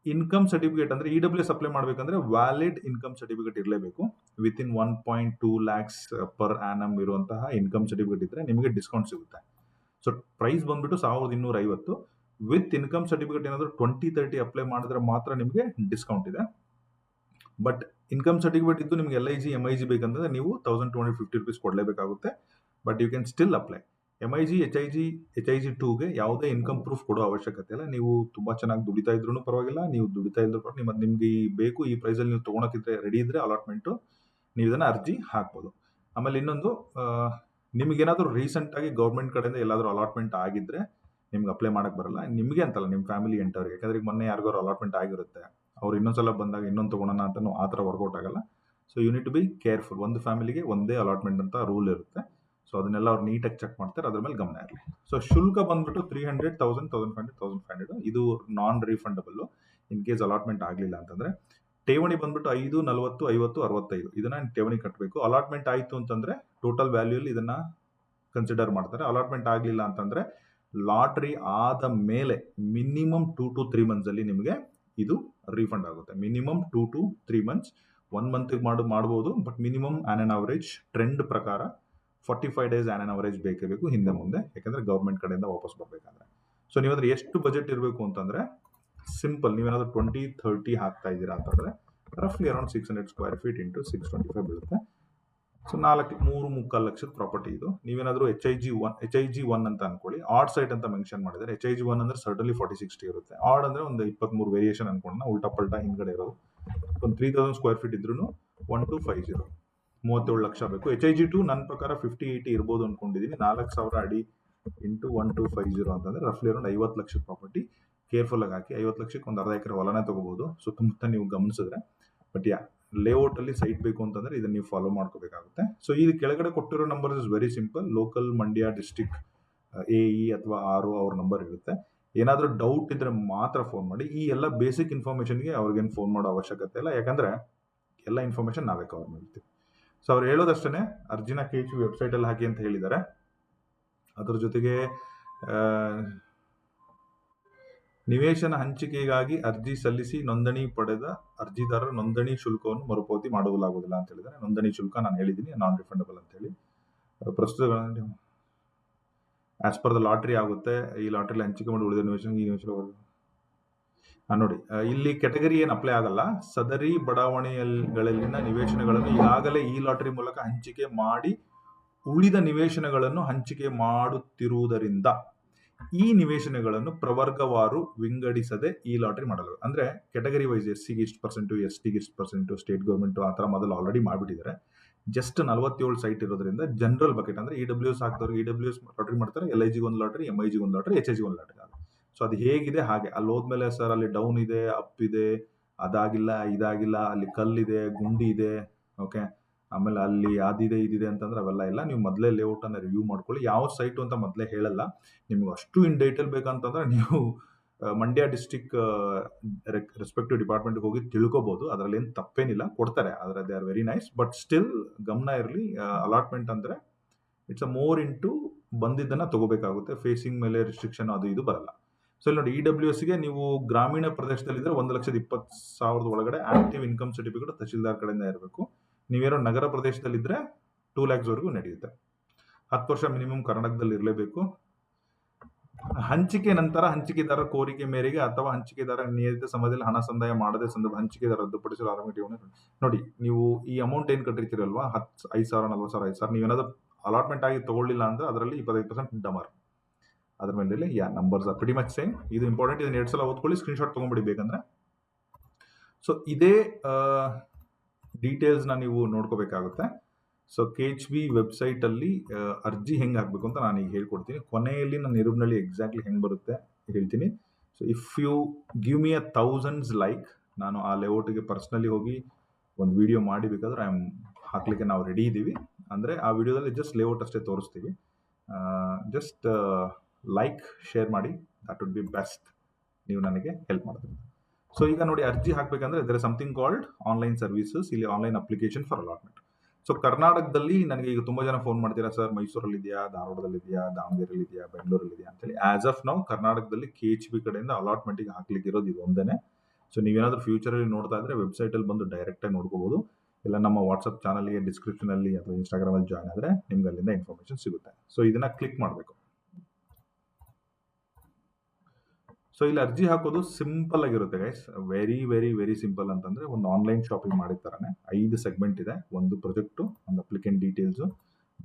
ಇನ್ಕಮ್ ಸರ್ಟಿಫಿಕೇಟ್ ಅಂದ್ರೆ EWS ಅಪ್ಲೈ ಮಾಡಬೇಕಂದ್ರೆ ವ್ಯಾಲಿಡ್ ಇನ್ಕಮ್ ಸರ್ಟಿಫಿಕೇಟ್ ಇರಲೇಬೇಕು. ವಿತಿನ್ 1.2 lakhs ಪರ್ ಆನಮ್ ಇರುವಂತಹ ಇನ್ಕಮ್ ಸರ್ಟಿಫಿಕೇಟ್ ಇದ್ರೆ ನಿಮಗೆ ಡಿಸ್ಕೌಂಟ್ ಸಿಗುತ್ತೆ. ಸೊ ಪ್ರೈಸ್ ಬಂದ್ಬಿಟ್ಟು 1250. ವಿತ್ ಇನ್ಕಮ್ ಸರ್ಟಿಫಿಕೇಟ್ ಏನಾದರೂ 20-30 ಅಪ್ಲೈ ಮಾಡಿದ್ರೆ ಮಾತ್ರ ನಿಮಗೆ ಡಿಸ್ಕೌಂಟ್ ಇದೆ. ಬಟ್ ಇನ್ಕಮ್ ಸರ್ಟಿಫಿಕೇಟ್ ಇದ್ದು ನಿಮ್ಗೆ LIG MIG ಬೇಕಂದ್ರೆ ನೀವು 1250 rupees ಕೊಡಲೇಬೇಕಾಗುತ್ತೆ. But you can still apply. MIG HIG2ಗೆ ಯಾವುದೇ ಇನ್ಕಮ್ ಪ್ರೂಫ್ ಕೊಡೋ ಅವಶ್ಯಕತೆ ಇಲ್ಲ. ನೀವು ತುಂಬಾ ಚೆನ್ನಾಗಿ ದುಡಿತಾ ಇದ್ರೂ ಪರವಾಗಿಲ್ಲ, ನೀವು ದುಡಿತಾ ಇದ್ರು ನಿಮ್ಗೆ ಬೇಕು ಈ ಪ್ರೈಸಲ್ಲಿ ನೀವು ತೊಗೊಳಕ್ಕಿದ್ರೆ ರೆಡಿ ಇದ್ರೆ ಅಲಾಟ್ಮೆಂಟು ನೀವು ಇದನ್ನ ಅರ್ಜಿ ಹಾಕ್ಬೋದು. ಆಮೇಲೆ ಇನ್ನೊಂದು, ನಿಮಗೇನಾದರೂ ರೀಸೆಂಟಾಗಿ ಗೌರ್ಮೆಂಟ್ ಕಡೆಯಿಂದ ಎಲ್ಲಾದರೂ ಅಲಾಟ್ಮೆಂಟ್ ಆಗಿದ್ರೆ ನಿಮ್ಗೆ ಅಪ್ಲೈ ಮಾಡಕ್ಕೆ ಬರಲ್ಲ. ನಿಮಗೆ ಅಂತಲ್ಲ, ನಿಮ್ಮ ಫ್ಯಾಮಿಲಿ ಎಂಟವ್ರಿಗೆ. ಯಾಕಂದ್ರೆ ಈಗ ಮೊನ್ನೆ ಯಾರಿಗಾರು ಅಲಾಟ್ಮೆಂಟ್ ಆಗಿರುತ್ತೆ, ಅವ್ರು ಇನ್ನೊಂದ್ಸಲ ಬಂದಾಗ ಇನ್ನೊಂದು ತೊಗೊಳೋಣ ಅಂತಲೂ ಆ ಥರ ವರ್ಕೌಟ್ ಆಗಲ್ಲ. So you need to be careful. ಒಂದು ಫ್ಯಾಮಿಲಿಗೆ ಒಂದೇ ಅಲಾಟ್ಮೆಂಟ್ ಅಂತ ರೂಲ್ ಇರುತ್ತೆ. ಸೊ ಅದನ್ನೆಲ್ಲ ಅವ್ರು ನೀಟಾಗಿ ಚೆಕ್ ಮಾಡ್ತಾರೆ, ಅದ್ರ ಮೇಲೆ ಗಮನ ಇರಲಿ. ಸೊ ಶುಲ್ಕ ಬಂದ್ಬಿಟ್ಟು 300, 1000, 1500, 1500. ಇದು ನಾನ್ ರೀಫಂಡಬಲ್ ಇನ್ ಕೇಸ್ ಅಲಾಟ್ಮೆಂಟ್ ಆಗಲಿಲ್ಲ ಅಂತಂದ್ರೆ. ಠೇವಣಿ ಬಂದ್ಬಿಟ್ಟು 5, 40, 50, 65 ಇದನ್ನ ಠೇವಣಿ ಕಟ್ಟಬೇಕು. ಅಲಾಟ್ಮೆಂಟ್ ಆಯಿತು ಅಂತಂದ್ರೆ ಟೋಟಲ್ ವ್ಯಾಲ್ಯೂಲಿ ಇದನ್ನ ಕನ್ಸಿಡರ್ ಮಾಡ್ತಾರೆ. ಅಲಾಟ್ಮೆಂಟ್ ಆಗಲಿಲ್ಲ ಅಂತಂದ್ರೆ ಲಾಟ್ರಿ ಆದ ಮೇಲೆ ಮಿನಿಮಮ್ 2 to 3 months ಅಲ್ಲಿ ನಿಮಗೆ ಇದು ರೀಫಂಡ್ ಆಗುತ್ತೆ. Minimum 2 to 3 months. 1 month ಮಾಡ್ಬೋದು, but minimum on on average trend ಪ್ರಕಾರ 45 days ಆನ್ ಆನ್ ಅವರೇಜ್ ಬೇಕೇ ಬೇಕು ಹಿಂದೆ ಮುಂದೆ, ಯಾಕಂದ್ರೆ ಗೌರ್ಮೆಂಟ್ ಕಡೆಯಿಂದ ವಾಪಸ್ ಬರಬೇಕಾದ್ರೆ. ಸೊ ನೀವಾದ್ರೆ ಎಷ್ಟು ಬಜೆಟ್ ಇರಬೇಕು ಅಂತಂದ್ರೆ ಸಿಂಪಲ್, ನೀವೇನಾದ್ರೂ 20-30 ಹಾಕ್ತಾ ಇದ್ದೀರಾ ಅಂತಂದ್ರೆ ರಫ್ಲಿ ಅರೌಂಡ್ 600 ಸ್ಕ್ವೇರ್ ಫೀಟ್ ಇಂಟು 625 ಬೀಳುತ್ತೆ. ಸೊ 3.25 ಲಕ್ಷದ ಪ್ರಾಪರ್ಟಿ ಇದು. ನೀವೇನಾದ್ರೂ HIG1 ಅಂತ ಅನ್ಕೊಳ್ಳಿ. ಆಡ್ ಸೈಟ್ ಅಂತ ಮೆನ್ಷನ್ ಮಾಡಿದ್ದಾರೆ. HIG1 ಅಂದ್ರೆ ಸರ್ಟನ್ಲಿ 40-60 ಇರುತ್ತೆ. ಆಡ್ ಅಂದ್ರೆ ಒಂದು 23 ವೇರಿಯೇಷನ್ ಅನ್ಕೊಂಡ ಉಲ್ಟಾ ಪಲ್ಟಾ ಹಿಂದ್ಗಡೆ ಇರೋದು. ಒಂದು 3000 ಸ್ಕ್ವೇರ್ ಫೀಟ್ ಇದ್ರೂ 1250, 37 ಲಕ್ಷ ಬೇಕು. HIG2 ನನ್ನ ಪ್ರಕಾರ 50-80 ಇರ್ಬೋದು ಅನ್ಕೊಂಡಿದ್ದೀನಿ. 4000 ಅಡಿ ಇಂಟು 1250 ಅಂತಂದ್ರೆ ರಫ್ಲಿ ಅರೌಂಡ್ 50 ಲಕ್ಷದ ಪ್ರಾಪರ್ಟಿ. ಕೇರ್ಫುಲ್ ಆಗಿ ಹಾಕಿ. 50 ಲಕ್ಷಕ್ಕೆ ಒಂದು ಅರ್ಧ ಎಕರೆ ಹೊಲನೇ ತಗೋಬಹುದು ಸುತ್ತಮುತ್ತ ನೀವು ಗಮನಿಸಿದ್ರೆ. ಬಟ್ ಲೇಔಟ್ ಅಲ್ಲಿ ಸೈಟ್ ಬೇಕು ಅಂತಂದ್ರೆ ಇದನ್ನ ನೀವು ಫಾಲೋ ಮಾಡ್ಕೋಬೇಕಾಗುತ್ತೆ. ಸೊ ಈ ಕೆಳಗಡೆ ಕೊಟ್ಟಿರೋ number is very simple. Local Mandya district AE ಅಥವಾ RO ಅವ್ರ ನಂಬರ್ ಇರುತ್ತೆ. ಏನಾದರೂ ಡೌಟ್ ಇದ್ರೆ ಮಾತ್ರ ಫೋನ್ ಮಾಡಿ. ಈ ಎಲ್ಲ ಬೇಸಿಕ್ ಇನ್ಫಾರ್ಮೇಶನ್ಗೆ ಅವ್ರಿಗೇನು ಫೋನ್ ಮಾಡೋ ಅವಶ್ಯಕತೆ ಇಲ್ಲ, ಯಾಕಂದ್ರೆ ಎಲ್ಲ ಇನ್ಫಾರ್ಮೇಶನ್ ನಾವೇ ಕವರ್ ಮಾಡ್ತೀವಿ. ಸೊ ಅವ್ರು ಹೇಳೋದಷ್ಟೇ, ಅರ್ಜಿನ KHB ವೆಬ್ಸೈಟ್ ಅಲ್ಲಿ ಹಾಕಿ ಅಂತ ಹೇಳಿದ್ದಾರೆ. ಅದ್ರ ಜೊತೆಗೆ ನಿವೇಶನ ಹಂಚಿಕೆಗಾಗಿ ಅರ್ಜಿ ಸಲ್ಲಿಸಿ ನೋಂದಣಿ ಪಡೆದ ಅರ್ಜಿದಾರರ ನೋಂದಣಿ ಶುಲ್ಕವನ್ನು ಮರುಪಾವತಿ ಮಾಡಲಾಗುವುದಿಲ್ಲ ಅಂತ ಹೇಳಿದ್ದಾರೆ. ನೋಂದಣಿ ಶುಲ್ಕ ನಾನು ಹೇಳಿದ್ದೀನಿ, ನಾನ್ ರಿಫಂಡಬಲ್ ಅಂತ ಹೇಳಿ. ಪ್ರಸ್ತುತ ಆಸ್ ಪರ್ ದ ಲಾಟ್ರಿ ಆಗುತ್ತೆ. ಈ ಲಾಟ್ರಿಲಿ ಹಂಚಿಕೆ ಮಾಡಿ ಉಳಿದ ನಿವೇಶನ ಈ ನಿವೇಶನ ನೋಡಿ, ಇಲ್ಲಿ ಕೆಟಗರಿ ಏನು ಅಪ್ಲೈ ಆಗಲ್ಲ. ಸದರಿ ಬಡಾವಣೆಗಳಲ್ಲಿನ ನಿವೇಶನಗಳನ್ನು ಈಗಾಗಲೇ ಈ ಲಾಟರಿ ಮೂಲಕ ಹಂಚಿಕೆ ಮಾಡಿ ಉಳಿದ ನಿವೇಶನಗಳನ್ನು ಹಂಚಿಕೆ ಮಾಡುತ್ತಿರುವುದರಿಂದ ಈ ನಿವೇಶನಗಳನ್ನು ಪ್ರವರ್ಗವಾರು ವಿಂಗಡಿಸದೆ ಈ ಲಾಟರಿ ಮಾಡಲು, ಅಂದ್ರೆ ಕೆಟಗರಿ ವೈಸ್ SCಗೆ ಇಷ್ಟು ಪರ್ಸೆಂಟು, STಗೆ ಇಷ್ಟು ಪರ್ಸೆಂಟು, ಸ್ಟೇಟ್ ಗೌರ್ಮೆಂಟ್ ಆ ಥರ ಮೊದಲು ಆಲ್ರೆಡಿ ಮಾಡಿಬಿಟ್ಟಿದ್ದಾರೆ. ಜಸ್ಟ್ 47 ಸೈಟ್ ಇರೋದ್ರಿಂದ ಜನರಲ್ ಬಕೆಟ್ ಅಂದ್ರೆ EWS ಹಾಕ್ದವ್ರಿಗೆ EWS ಲಾಟರಿ ಮಾಡ್ತಾರೆ, LIG ಒಂದು ಲಾಟರಿ, MIG ಒಂದು ಲಾಟರಿ, HIG ಒಂದು ಲಾಟರಿ. ಸೊ ಅದು ಹೇಗಿದೆ ಹಾಗೆ. ಅಲ್ಲಿ ಹೋದ್ಮೇಲೆ ಸರ್ ಅಲ್ಲಿ ಡೌನ್ ಇದೆ, ಅಪ್ ಇದೆ, ಅದಾಗಿಲ್ಲ, ಇದಾಗಿಲ್ಲ, ಅಲ್ಲಿ ಕಲ್ಲಿದೆ, ಗುಂಡಿ ಇದೆ, ಓಕೆ, ಆಮೇಲೆ ಅಲ್ಲಿ ಅದಿದೆ ಇದಿದೆ ಅಂತಂದ್ರೆ ಅವೆಲ್ಲ ಇಲ್ಲ. ನೀವು ಮೊದಲೇ ಲೇಔಟ್ ಅನ್ನ ರಿವ್ಯೂ ಮಾಡ್ಕೊಳ್ಳಿ. ಯಾವ ಸೈಟು ಅಂತ ಮೊದಲೇ ಹೇಳಲ್ಲ. ನಿಮ್ಗೆ ಅಷ್ಟು ಇನ್ ಡೀಟೇಲ್ ಬೇಕಂತಂದ್ರೆ ನೀವು ಮಂಡ್ಯ ಡಿಸ್ಟಿಕ್ ರೆಸ್ಪೆಕ್ಟಿವ್ ಡಿಪಾರ್ಟ್ಮೆಂಟ್ಗೆ ಹೋಗಿ ತಿಳ್ಕೊಬಹುದು. ಅದರಲ್ಲಿ ಏನು ತಪ್ಪೇನಿಲ್ಲ, ಕೊಡ್ತಾರೆ. ಆದರೆ they are very nice. But still ಗಮನ ಇರಲಿ, ಅಲಾಟ್ಮೆಂಟ್ ಅಂದ್ರೆ ಇಟ್ಸ್ ಅ ಮೋರ್ ಇಂಟು ಬಂದಿದ್ದನ್ನ ತಗೋಬೇಕಾಗುತ್ತೆ. ಫೇಸಿಂಗ್ ಮೇಲೆ ರಿಸ್ಟ್ರಿಕ್ಷನ್ ಅದು ಇದು ಬರಲ್ಲ. ಸೊ ಇಲ್ಲಿ ನೋಡಿ, EWSಗೆ ನೀವು ಗ್ರಾಮೀಣ ಪ್ರದೇಶದಲ್ಲಿದ್ದರೆ 1,20,000 ಒಳಗಡೆ ಆಕ್ಟಿವ್ ಇನ್ಕಮ್ ಸರ್ಟಿಫಿಕೇಟ್ ತಹಶೀಲ್ದಾರ್ ಕಡೆಯಿಂದ ಇರಬೇಕು. ನೀವೇನೋ ನಗರ ಪ್ರದೇಶದಲ್ಲಿದ್ದರೆ 2 lakhs ವರೆಗೂ ನಡೆಯುತ್ತೆ. 10 ವರ್ಷ ಮಿನಿಮಮ್ ಕರ್ನಾಟಕದಲ್ಲಿ ಇರಲೇಬೇಕು. ಹಂಚಿಕೆ ನಂತರ ಹಂಚಿಕೆದಾರರ ಕೋರಿಕೆ ಮೇರೆಗೆ ಅಥವಾ ಹಂಚಿಕೆದಾರ ನಿಗದಿತ ಸಮಯದಲ್ಲಿ ಹಣ ಸಂದಾಯ ಮಾಡದೆ ಸಂದರ್ಭ ಹಂಚಿಕೆದಾರ ರದ್ದುಪಡಿಸಲು ಆರಂಭಿಕ ನೋಡಿ, ನೀವು ಈ ಅಮೌಂಟ್ ಏನ್ ಕಟ್ಟಿರ್ತೀರಲ್ವಾ 5,000 40,000 5,000 ನೀವೇನಾದ್ರು ಅಲಾಟ್ಮೆಂಟ್ ಆಗಿ ತಗೊಳ್ಳಿಲ್ಲ ಅಂದ್ರೆ ಅದರಲ್ಲಿ 25% ಡಮರ್. ಅದ್ರ ಮೇಲೆ numbers are pretty much same. ಇದು ಇಂಪಾರ್ಟೆಂಟ್, ಇದನ್ನ 2 ಸಲ ಓದ್ಕೊಳ್ಳಿ, ಸ್ಕ್ರೀನ್ಶಾಟ್ ತಗೊಂಡ್ಬಿಡಿ ಬೇಕಂದ್ರೆ. ಸೊ ಇದೇ ಡೀಟೇಲ್ಸ್ ನ ನೀವು ನೋಡ್ಕೋಬೇಕಾಗುತ್ತೆ. ಸೊ KHB ವೆಬ್ಸೈಟ್ ಅಲ್ಲಿ ಅರ್ಜಿ ಹೆಂಗ್ ಹಾಕ್ಬೇಕು ಅಂತ ನಾನು ಈಗ ಹೇಳ್ಕೊಡ್ತೀನಿ. ಕೊನೆಯಲ್ಲಿ ನಾನು ನಿರೂಪಣೆಯಲ್ಲಿ ಎಕ್ಸಾಕ್ಟ್ಲಿ ಹೆಂಗ್ ಬರುತ್ತೆ ಹೇಳ್ತೀನಿ. So if you give me 1000 like, ನಾನು ಆ ಲೇಔಟ್ಗೆ ಪರ್ಸನಲಿ ಹೋಗಿ ಒಂದು ವಿಡಿಯೋ ಮಾಡಿ ಬೇಕಾದ್ರೆ ಹಾಕ್ಲಿಕ್ಕೆ ನಾವು ರೆಡಿ ಇದ್ದೀವಿ. ಅಂದ್ರೆ ಆ ವಿಡಿಯೋದಲ್ಲಿ ಜಸ್ಟ್ ಲೇಔಟ್ ಅಷ್ಟೇ ತೋರಿಸ್ತೀವಿ. ಜಸ್ಟ್ ಲೈಕ್ ಶೇರ್ ಮಾಡಿ, ದಟ್ ವುಡ್ ಬಿ ಬೆಸ್ಟ್. ನೀವು ನನಗೆ ಹೆಲ್ಪ್ ಮಾಡ್ತೀವಿ. ಸೊ ಈಗ ನೋಡಿ, ಅರ್ಜಿ ಹಾಕ್ಬೇಕಂದ್ರೆ there is something called online services, ಇಲ್ಲಿ online application for allotment. So ಕರ್ನಾಟಕದಲ್ಲಿ ನನಗೆ ಈಗ ತುಂಬಾ ಜನ ಫೋನ್ ಮಾಡ್ತೀರಾ, ಸರ್ ಮೈಸೂರಲ್ಲಿ ಇದೆಯಾ, ಧಾರವಾಡದಲ್ಲಿ ಇದೆಯಾ, ದಾವಣಗೆರೆಯಲ್ಲಿ ಇದೆಯಾ, ಬೆಂಗಳೂರಲ್ಲಿ ಇದೆಯಾ ಅಂತೇಳಿ. ಆಸ್ ಆಫ್ ನಾವು ಕರ್ನಾಟಕದಲ್ಲಿ KHB ಕಡೆಯಿಂದ ಅಲಾಟ್ಮೆಂಟ್ಗೆ ಹಾಕ್ಲಿಕ್ಕೆ ಇರೋದು ಇದು ಒಂದೇನೆ. ಸೊ ನೀವೇನಾದ್ರೂ ಫ್ಯೂಚರ್ ಅಲ್ಲಿ ನೋಡ್ತಾ ಇದ್ರೆ ವೆಬ್ಸೈಟ್ ಅಲ್ಲಿ ಬಂದು ಡೈರೆಕ್ಟ್ ಆಗಿ ನೋಡ್ಕೋಬಹುದು. ಇಲ್ಲ ನಮ್ಮ ವಾಟ್ಸ್ಆಪ್ ಚಾನಲ್ಗೆ ಡಿಸ್ಕ್ರಿಪ್ಷನ್ ಅಲ್ಲಿ ಅಥವಾ ಇನ್ಸ್ಟಾಗ್ರಾಮ್ ಅಲ್ಲಿ ಜಾಯ್ನ್ ಆದ್ರೆ ನಿಮ್ಗೆ ಅಲ್ಲಿಂದ ಇನ್ಫಾರ್ಮೇಶನ್ ಸಿಗುತ್ತೆ. ಸೊ ಇದನ್ನ ಕ್ಲಿಕ್ ಮಾಡಬೇಕು. ಸೊ ಇಲ್ಲಿ ಅರ್ಜಿ ಹಾಕೋದು ಸಿಂಪಲ್ ಆಗಿರುತ್ತೆ guys, very very very simple. ಅಂತಂದ್ರೆ ಒಂದು ಆನ್ಲೈನ್ ಶಾಪಿಂಗ್ ಮಾಡಿದ ತರನೇ 5 ಸೆಗ್ಮೆಂಟ್ ಇದೆ. ಒಂದು ಪ್ರಾಜೆಕ್ಟ್, ಒಂದು applicant details,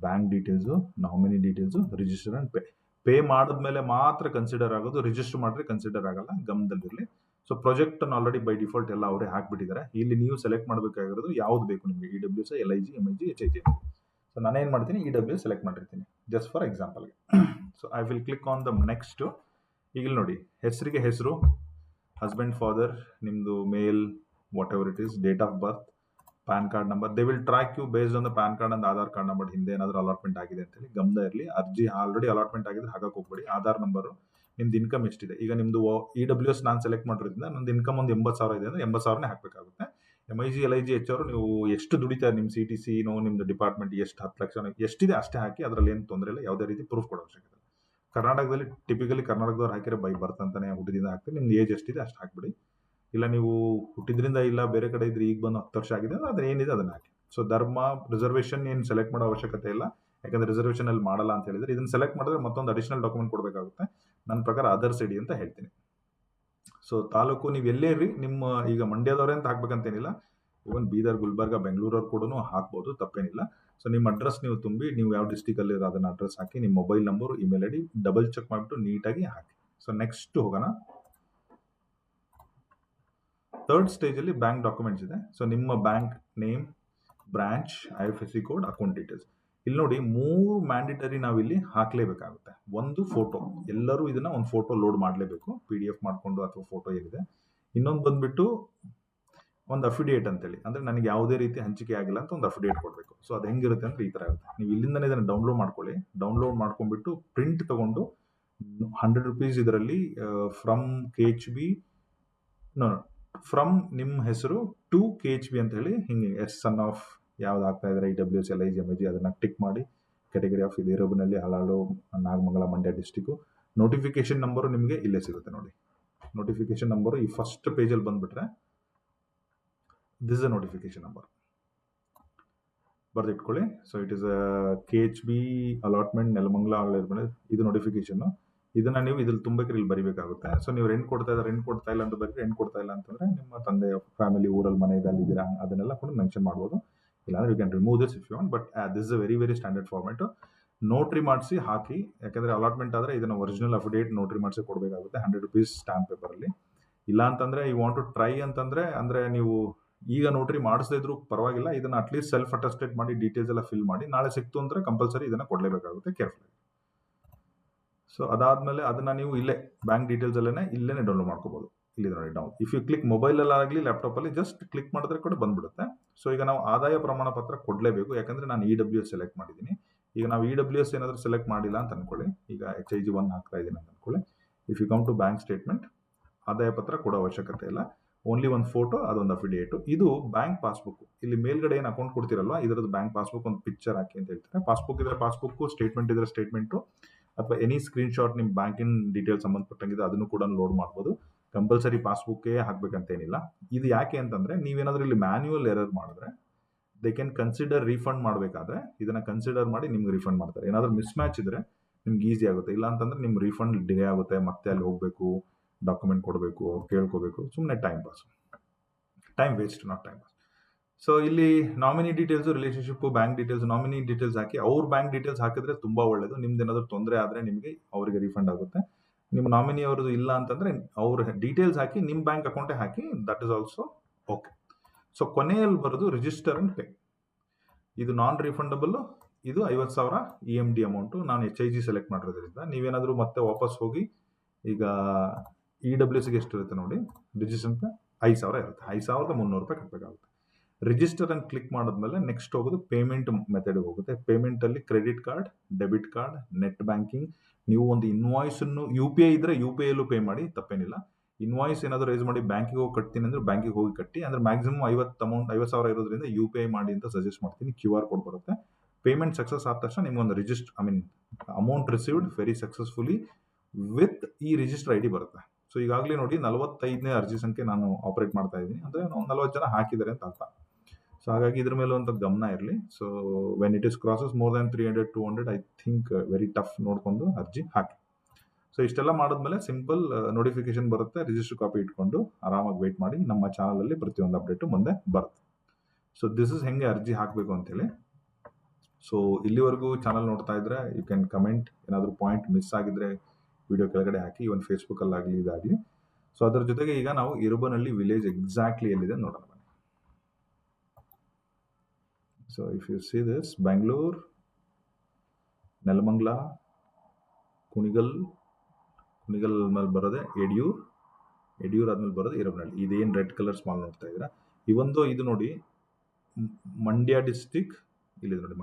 bank details, nominee details, register and pay. Pay ಮಾಡಿದ್ಮೇಲೆ ಮಾತ್ರ ಕನ್ಸಿಡರ್ ಆಗೋದು, ರಿಜಿಸ್ಟರ್ ಮಾಡಿದ್ರೆ ಕನ್ಸಿಡರ್ ಆಗಲ್ಲ, ಗಮನದಲ್ಲಿರಲಿ. So project already by default ಎಲ್ಲ ಅವರೇ ಹಾಕ್ಬಿಟ್ಟಿದ್ದಾರೆ. ಇಲ್ಲಿ ನೀವು ಸೆಲೆಕ್ಟ್ ಮಾಡಬೇಕಾಗಿರೋದು ಯಾವ್ದು ಬೇಕು ನಿಮಗೆ, EWS, LIG, MIG, HIG. So ನಾನೇನ್ ಮಾಡ್ತೀನಿ, EWS ಸೆಲೆಕ್ಟ್ ಮಾಡಿರ್ತೀನಿ ಜಸ್ಟ್ ಫಾರ್ ಎಕ್ಸಾಂಪಲ್ಗೆ. So I will click on the next. ಈಗ ನೋಡಿ, ಹೆಸರಿಗೆ ಹೆಸರು, ಹಸ್ಬೆಂಡ್ ಫಾದರ್, ನಿಮ್ದು mail, whatever it is, date of birth, PAN card number. They will track you based on the PAN card and Aadhaar card number. ಹಿಂದೆ ಏನಾದರೂ ಅಲಾಟ್ಮೆಂಟ್ ಆಗಿದೆ ಅಂತೇಳಿ ಗಮನ ಇರಲಿ. ಅರ್ಜಿ ಆಲ್ರೆಡಿ ಅಲಾಟ್ಮೆಂಟ್ ಆಗಿದ್ರೆ ಹಾಕಕ್ಕೆ ಹೋಗ್ಬೇಡಿ. ಆಧಾರ್ ನಂಬರು, ನಿಮ್ದು ಇನ್ಕಮ್ ಎಷ್ಟಿದೆ. ಈಗ ನಿಮ್ದು EWS ನಾನು ಸೆಲೆಕ್ಟ್ ಮಾಡಿರೋದ್ರಿಂದ ನಂದು ಇನ್ಕಮ್ ಒಂದು 80,000 ಇದೆ ಅಂದ್ರೆ 80,000ನೇ ಹಾಕಬೇಕಾಗುತ್ತೆ. MIG, LIG, HR ನೀವು ಎಷ್ಟು ದುಡಿತಾರೆ, ನಿಮ್ಮ CTC ನಿಮ್ದು ಡಿಪಾರ್ಟ್ಮೆಂಟ್ ಎಷ್ಟು 10 ಲಕ್ಷ ಎಷ್ಟಿದೆ ಅಷ್ಟೇ ಹಾಕಿ. ಅದರಲ್ಲಿ ಏನು ತೊಂದರೆ ಇಲ್ಲ, ಯಾವುದೇ ರೀತಿ ಪ್ರೂಫ್ ಕೊಡೋ ಅವಶ್ಯಕತೆ ಇಲ್ಲ. ಕರ್ನಾಟಕದಲ್ಲಿ ಟಿಪಿಕಲಿ ಕರ್ನಾಟಕದವ್ರು ಹಾಕಿರೋ ಬೈ ಬರ್ತ್ ಅಂತಾನೆ, ಹುಟ್ಟಿದಿಂದ ಹಾಕ್ತೀವಿ. ನಿಮ್ದು ಏಜ್ ಎಷ್ಟಿದೆ ಅಷ್ಟು ಹಾಕ್ಬಿಡಿ. ಇಲ್ಲ ನೀವು ಹುಟ್ಟಿದ್ರಿಂದ ಇಲ್ಲ ಬೇರೆ ಕಡೆ ಇದ್ರೆ ಈಗ ಬಂದು 10 ವರ್ಷ ಆಗಿದೆ ಅದ್ರ ಏನಿದೆ ಅದನ್ನ ಹಾಕಿ. ಸೊ ಧರ್ಮ, ರಿಸರ್ವೇಷನ್ ಏನು ಸೆಲೆಕ್ಟ್ ಮಾಡೋ ಅವಶ್ಯಕತೆ ಇಲ್ಲ, ಯಾಕಂದ್ರೆ ರಿಸರ್ವೇಷನ್ ಅಲ್ಲಿ ಮಾಡಲ್ಲ ಅಂತ ಹೇಳಿದ್ರೆ. ಇದನ್ನ ಸೆಲೆಕ್ಟ್ ಮಾಡಿದ್ರೆ ಮತ್ತೊಂದು ಅಡಿಷನಲ್ ಡಾಕ್ಯುಮೆಂಟ್ ಕೊಡಬೇಕಾಗುತ್ತೆ. ನನ್ನ ಪ್ರಕಾರ ಅದರ್ಸ್ ಐಡಿ ಅಂತ ಹೇಳ್ತೀನಿ. ಸೊ ತಾಲೂಕು ನೀವು ಎಲ್ಲೇ ಇರ್ರಿ, ನಿಮ್ಮ ಈಗ ಮಂಡ್ಯದವ್ರೆ ಅಂತ ಹಾಕ್ಬೇಕಂತೇನಿಲ್ಲ. ಇವನ್ ಬೀದರ್, ಗುಲ್ಬರ್ಗ, ಬೆಂಗಳೂರವ್ರು ಕೂಡ ಹಾಕ್ಬೋದು, ತಪ್ಪೇನಿಲ್ಲ. ಸೊ ನಿಮ್ಮ ಅಡ್ರೆಸ್ ನೀವು ತುಂಬಿ, ನೀವು ಯಾವ ಡಿಸ್ಟಿಕ್ ಅಲ್ಲಿ ಅದನ್ನ ಅಡ್ರೆಸ್ ಹಾಕಿ, ನಿಮ್ಮ mobile number, email ID double check ಮಾಡಿಬಿಟ್ಟು ನೀಟಾಗಿ ಹಾಕಿ. ಸೊ ನೆಕ್ಸ್ಟ್ ಹೋಗೋಣ. ಥರ್ಡ್ ಸ್ಟೇಜ್ ಅಲ್ಲಿ ಬ್ಯಾಂಕ್ ಡಾಕ್ಯುಮೆಂಟ್ಸ್ ಇದೆ. ಸೊ ನಿಮ್ಮ bank name, branch, IFSC code, account details. ಇಲ್ಲಿ ನೋಡಿ 3 ಮ್ಯಾಂಡೇಟರಿ ನಾವಿಲ್ಲಿ ಹಾಕ್ಲೇಬೇಕಾಗುತ್ತೆ. ಒಂದು ಫೋಟೋ, ಎಲ್ಲರೂ ಇದನ್ನ ಒಂದು ಫೋಟೋ ಲೋಡ್ ಮಾಡಲೇಬೇಕು, PDF ಮಾಡ್ಕೊಂಡು ಅಥವಾ ಫೋಟೋ ಏನಿದೆ. ಇನ್ನೊಂದು ಬಂದ್ಬಿಟ್ಟು ಒಂದು ಅಫಿಡೇಟ್ ಅಂತೇಳಿ, ಅಂದ್ರೆ ನನಗೆ ಯಾವುದೇ ರೀತಿ ಹಂಚಿಕೆ ಆಗಿಲ್ಲ ಅಂತ ಒಂದು ಅಫಿಡೇಟ್ ಕೊಡಬೇಕು. ಸೊ ಅದು ಹೆಂಗಿರುತ್ತೆ ಅಂದ್ರೆ ಈ ತರ ಇರುತ್ತೆ. ನೀವು ಇಲ್ಲಿಂದನೇ ಇದನ್ನ ಡೌನ್ಲೋಡ್ ಮಾಡ್ಕೊಳ್ಳಿ. ಡೌನ್ಲೋಡ್ ಮಾಡ್ಕೊಂಡ್ಬಿಟ್ಟು ಪ್ರಿಂಟ್ ತಗೊಂಡು 100 ರೂಪೀಸ್ ಇದರಲ್ಲಿ ಫ್ರಮ್ KHB, ಫ್ರಮ್ ನಿಮ್ಮ ಹೆಸರು ಟು KHB ಅಂತ ಹೇಳಿ ಹಿಂಗೆ ಸನ್ ಆಫ್ ಯಾವ್ದು ಆಗ್ತಾ ಇದ್ರೆ EWS, LIG, MIG ಅದನ್ನ ಟಿಕ್ ಮಾಡಿ. ಕ್ಯಾಟಗರಿ ಆಫ್ ಇದೆ ಇರೋಬನಲ್ಲಿ, ಹಲಾಳು, Nagamangala, Mandya district. Notification number ನಿಮಗೆ ಇಲ್ಲೇ ಸಿಗುತ್ತೆ ನೋಡಿ. ನೋಟಿಫಿಕೇಶನ್ ನಂಬರು ಈ ಫಸ್ಟ್ ಪೇಜಲ್ಲಿ ಬಂದ್ಬಿಟ್ರೆ this is a notification number, ಬರ್ದಿಟ್ಕೊಳ್ಳಿ. So it is KHB allotment Nelamangala, ಇದು ನೋಟಿಫಿಕೇಶನ್. ಇದನ್ನ ನೀವು ಇದ್ರಲ್ಲಿ ತುಂಬಕ್ಕೆ ಇಲ್ಲಿ ಬರಿಬೇಕಾಗುತ್ತೆ. ಸೊ ನೀವು ರೆಂಟ್ ಕೊಡ್ತಾ ಇಲ್ಲ ಅಂತ ಬರೀ, ರೆಂಟ್ ಕೊಡ್ತಾ ಇಲ್ಲ ಅಂತಂದ್ರೆ ನಿಮ್ಮ ತಂದೆ ಫ್ಯಾಮಿಲಿ ಊರಲ್ಲಿ ಮನೆ ಇದ್ದೀರಾ ಅದನ್ನೆಲ್ಲ ಕೂಡ ಮೆನ್ಷನ್ ಮಾಡ್ಬೋದು. ಇಲ್ಲಾಂದ್ರೆ you can remove this if you want. But this is a very very standard format. Notary ಮಾಡಿಸಿ ಹಾಕಿ, ಯಾಕಂದ್ರೆ ಅಲಾಟ್ಮೆಂಟ್ ಆದ್ರೆ ಇದನ್ನ ಒರಿಜಿನಲ್ ಅಫಿಡೇಟ್ ನೋಟ್ರಿ ಮಾಡಿಸಿ ಕೊಡಬೇಕಾಗುತ್ತೆ 100 ರೂಪೀಸ್ ಸ್ಟಾಂಪ್ ಪೇಪರ್ ಅಲ್ಲಿ. ಇಲ್ಲ ಅಂತಂದ್ರೆ ಯು ವಾಂಟ್ ಟು ಟ್ರೈ ಅಂತಂದ್ರೆ, ಅಂದ್ರೆ ನೀವು ಈಗ ನೋಟ್ರಿ ಮಾಡಿಸದೇ ಇದ್ರು ಪರವಾಗಿಲ್ಲ, ಇದನ್ನ ಅಟ್ಲೀಸ್ಟ್ ಸೆಲ್ಫ್ ಅಟೆಸ್ಟೇಟ್ ಮಾಡಿ ಡೀಟೇಲ್ಸ್ ಎಲ್ಲ ಫಿಲ್ ಮಾಡಿ, ನಾಳೆ ಸಿಕ್ತು ಅಂದ್ರೆ ಕಂಪಲ್ಸರಿ ಇದನ್ನ ಕೊಡಲೇಬೇಕಾಗುತ್ತೆ, ಕೇರ್ಫುಲ್. ಸೊ ಅದಾದ್ಮೇಲೆ ಅದನ್ನ ನೀವು ಇಲ್ಲೇ ಬ್ಯಾಂಕ್ ಡೀಟೇಲ್ಸ್ ಇಲ್ಲೇನೆ ಡೌನ್ಲೋಡ್ ಮಾಡ್ಕೋಬಹುದು. ಇಲ್ಲಿ ನೋಡಿ down. If you click mobile ಅಲ್ಲಿ ಆಗಲಿ ಲ್ಯಾಪ್ಟಾಪ್ ಅಲ್ಲಿ ಜಸ್ಟ್ ಕ್ಲಿಕ್ ಮಾಡಿದ್ರೆ ಕೂಡ ಬಂದ್ಬಿಡುತ್ತೆ. ಸೊ ಈಗ ನಾವು ಆದಾಯ ಪ್ರಮಾಣ ಪತ್ರ ಕೊಡಲೇಬೇಕು, ಯಾಕಂದ್ರೆ ನಾನು EWS ಸೆಲೆಕ್ಟ್ ಮಾಡಿದ್ದೀನಿ. ಈಗ ನಾವು EWS ಏನಾದರೂ ಸೆಲೆಕ್ಟ್ ಮಾಡಿಲ್ಲ ಅಂತ ಅನ್ಕೊಳ್ಳಿ, ಈಗ HIG 1 ಹಾಕ್ತಾ ಇದ್ದೀನಿ ಅಂತ ಅನ್ಕೊಳ್ಳಿ. If you come to bank statement, ಆದಾಯ ಪತ್ರ ಕೊಡೋ ಅವಶ್ಯಕತೆ ಇಲ್ಲ, ಓನ್ಲಿ ಒಂದು ಫೋಟೋ, ಅದೊಂದು ಅಫಿಡೇಟ್. ಇದು ಬ್ಯಾಂಕ್ ಪಾಸ್ಬುಕ್. ಇಲ್ಲಿ ಮೇಲ್ಗಡೆ ಏನು ಅಕೌಂಟ್ ಕೊಡ್ತಿರಲ್ವಾ, ಇದರದ್ದು ಬ್ಯಾಂಕ್ ಪಾಸ್ಬುಕ್ ಒಂದು ಪಿಕ್ಚರ್ ಹಾಕಿ ಅಂತ ಹೇಳ್ತಾರೆ. ಪಾಸ್ಬುಕ್ ಇದ್ರೆ ಪಾಸ್ಬುಕ್, ಸ್ಟೇಟ್ಮೆಂಟ್ ಇದ್ರೆ ಸ್ಟೇಟ್ಮೆಂಟು, ಅಥವಾ ಎನಿ ಸ್ಕ್ರೀನ್ ಶಾಟ್ ನಿಮ್ಮ ಬ್ಯಾಂಕಿನ ಡೀಟೇಲ್ಸ್ ಸಂಬಂಧಪಟ್ಟಂಗಿದೆ ಅದನ್ನು ಕೂಡ ಲೋಡ್ ಮಾಡ್ಬೋದು. ಕಂಪಲ್ಸರಿ ಪಾಸ್ಬುಕ್ಕೇ ಹಾಕ್ಬೇಕಂತೇನಿಲ್ಲ. ಇದು ಯಾಕೆ ಅಂತಂದ್ರೆ, ನೀವೇನಾದ್ರೂ ಇಲ್ಲಿ ಮ್ಯಾನ್ಯುವಲ್ ಎರರ್ ಮಾಡಿದ್ರೆ ದೇ ಕ್ಯಾನ್ ಕನ್ಸಿಡರ್ ರೀಫಂಡ್ ಮಾಡಬೇಕಾದ್ರೆ ಇದನ್ನ ಕನ್ಸಿಡರ್ ಮಾಡಿ ನಿಮ್ಗೆ ರೀಫಂಡ್ ಮಾಡ್ತಾರೆ. ಏನಾದ್ರೂ ಮಿಸ್ ಮ್ಯಾಚ್ ಇದ್ರೆ ನಿಮ್ಗೆ ಈಸಿ ಆಗುತ್ತೆ. ಇಲ್ಲ ಅಂತಂದ್ರೆ ನಿಮ್ಮ ರೀಫಂಡ್ ಡಿಲೇ ಆಗುತ್ತೆ, ಮತ್ತೆ ಅಲ್ಲಿ ಹೋಗಬೇಕು, ಡಾಕ್ಯುಮೆಂಟ್ ಕೊಡಬೇಕು, ಕೇಳ್ಕೋಬೇಕು, ಸುಮ್ಮನೆ time pass, time waste, not time pass. So ಇಲ್ಲಿ nominee details, relationship, bank details, nominee details ಹಾಕಿ. ಅವ್ರ ಬ್ಯಾಂಕ್ ಡೀಟೇಲ್ಸ್ ಹಾಕಿದ್ರೆ ತುಂಬಾ ಒಳ್ಳೇದು. ನಿಮ್ದು ಏನಾದ್ರು ತೊಂದರೆ ಆದ್ರೆ ನಿಮಗೆ ಅವರಿಗೆ ರೀಫಂಡ್ ಆಗುತ್ತೆ. ನಿಮ್ಮ ನಾಮಿನಿ ಅವ್ರದ್ದು ಇಲ್ಲ ಅಂತಂದ್ರೆ ಅವ್ರ ಡೀಟೇಲ್ಸ್ ಹಾಕಿ, ನಿಮ್ಮ ಬ್ಯಾಂಕ್ ಅಕೌಂಟೇ ಹಾಕಿ, that is also okay. So ಕೊನೆಯಲ್ಲಿ ಬರೋದು ರಿಜಿಸ್ಟರ್ ಅಂಡ್ ಪೇ. ಇದು ನಾನ್ ರಿಫಂಡಬಲ್. ಇದು 50,000 EMD ಅಮೌಂಟು. ನಾನು HIG ಸೆಲೆಕ್ಟ್ ಮಾಡಿರೋದ್ರಿಂದ ನೀವೇನಾದರೂ ಮತ್ತೆ ವಾಪಸ್ ಹೋಗಿ, ಈಗ EWSಗೆ ಎಷ್ಟು ಇರುತ್ತೆ ನೋಡಿ, ರಿಜಿಸ್ಟರ್ ಪೇ 5,000 ಇರುತ್ತೆ, 5,300 ರೂಪಾಯಿ ಕಟ್ಟಬೇಕಾಗುತ್ತೆ. ರಿಜಿಸ್ಟರ್ ಅಂತ ಕ್ಲಿಕ್ ಮಾಡಿದ್ಮೇಲೆ ನೆಕ್ಸ್ಟ್ ಹೋಗೋದು ಪೇಮೆಂಟ್ ಮೆಥಡ್ಗೆ ಹೋಗುತ್ತೆ. ಪೇಮೆಂಟ್ ಅಲ್ಲಿ credit card, debit card, net banking. ನೀವು ಒಂದು ಇನ್ವಾಯ್ಸ್ ಅನ್ನು UPI ಇದ್ರೆ UPI ಅಲ್ಲೂ ಪೇ ಮಾಡಿ, ತಪ್ಪೇನಿಲ್ಲ. ಇನ್ವಾಯ್ಸ್ ಏನಾದರೂ ರೈಸ್ ಮಾಡಿ ಬ್ಯಾಂಕಿಗೆ ಹೋಗಿ ಕಟ್ತೀನಿ ಅಂದ್ರೆ ಬ್ಯಾಂಕಿಗೆ ಹೋಗಿ ಕಟ್ಟಿ. ಅಂದ್ರೆ ಮ್ಯಾಕ್ಸಿಮಮ್ 50,000 ಇರೋದ್ರಿಂದ UPI ಮಾಡಿ ಅಂತ ಸಜೆಸ್ಟ್ ಮಾಡ್ತೀನಿ. QR ಕೋಡ್ ಬರುತ್ತೆ. ಪೇಮೆಂಟ್ ಸಕ್ಸಸ್ ಆದ ತಕ್ಷಣ ನಿಮ್ಗೊಂದು amount received very successfully with ಈ ರಿಜಿಸ್ಟರ್ ID ಬರುತ್ತೆ. ಸೊ ಈಗಾಗಲೇ ನೋಡಿ 45ನೇ ಅರ್ಜಿ ಸಂಖ್ಯೆ ನಾನು ಆಪರೇಟ್ ಮಾಡ್ತಾ ಇದ್ದೀನಿ, ಅಂದ್ರೆ 40 ಜನ ಹಾಕಿದ್ದಾರೆ ಅಂತ ಅರ್ಥ. ಸೊ ಹಾಗಾಗಿ ಇದ್ರ ಮೇಲೆ ಒಂದು ಗಮನ ಇರಲಿ. So when it is crosses more than 300-200, I think very tough ನೋಡ್ಕೊಂಡು ಅರ್ಜಿ ಹಾಕಿ. ಸೊ ಇಷ್ಟೆಲ್ಲ ಮಾಡಿದ್ಮೇಲೆ ಸಿಂಪಲ್ ನೋಟಿಫಿಕೇಶನ್ ಬರುತ್ತೆ. ರಿಜಿಸ್ಟರ್ ಕಾಪಿ ಇಟ್ಕೊಂಡು ಆರಾಮಾಗಿ ವೇಟ್ ಮಾಡಿ. ನಮ್ಮ ಚಾನಲಲ್ಲಿ ಪ್ರತಿಯೊಂದು ಅಪ್ಡೇಟು ಮುಂದೆ ಬರುತ್ತೆ. ಸೊ ದಿಸ್ ಇಸ್ ಹೆಂಗೆ ಅರ್ಜಿ ಹಾಕಬೇಕು ಅಂತೇಳಿ. ಸೊ ಇಲ್ಲಿವರೆಗೂ ಚಾನಲ್ ನೋಡ್ತಾ ಇದ್ರೆ ಯು ಕ್ಯಾನ್ ಕಮೆಂಟ್. ಏನಾದರೂ ಪಾಯಿಂಟ್ ಮಿಸ್ ಆಗಿದ್ರೆ ವಿಡಿಯೋ ಕೆಳಗಡೆ ಹಾಕಿ, ಇವನ್ ಫೇಸ್ಬುಕ್ಕಲ್ಲಾಗಲಿ ಇದಾಗಲಿ. ಸೊ ಅದರ ಜೊತೆಗೆ ಈಗ ನಾವು ಇರುಬನಹಳ್ಳಿ ವಿಲೇಜ್ ಎಕ್ಸಾಕ್ಟ್ಲಿ ಎಲ್ಲಿದೆ ನೋಡೋಣ. So if you see this, Bangalore, Nelamangala, Kunigal ಮೇಲೆ ಬರೋದೆ ಯಡಿಯೂರ್ ಆದ್ಮೇಲೆ ಬರೋದು ಇರುಬನಹಳ್ಳಿ. ಇದೇನು ರೆಡ್ ಕಲರ್ ಸ್ಮಾಲ್ ನೋಡ್ತಾ ಇದ್ದೀರಾ, ಇದು ನೋಡಿ ಮಂಡ್ಯ ಡಿಸ್ಟಿಕ್. ಇಲ್ಲಿದೆ ನೋಡಿ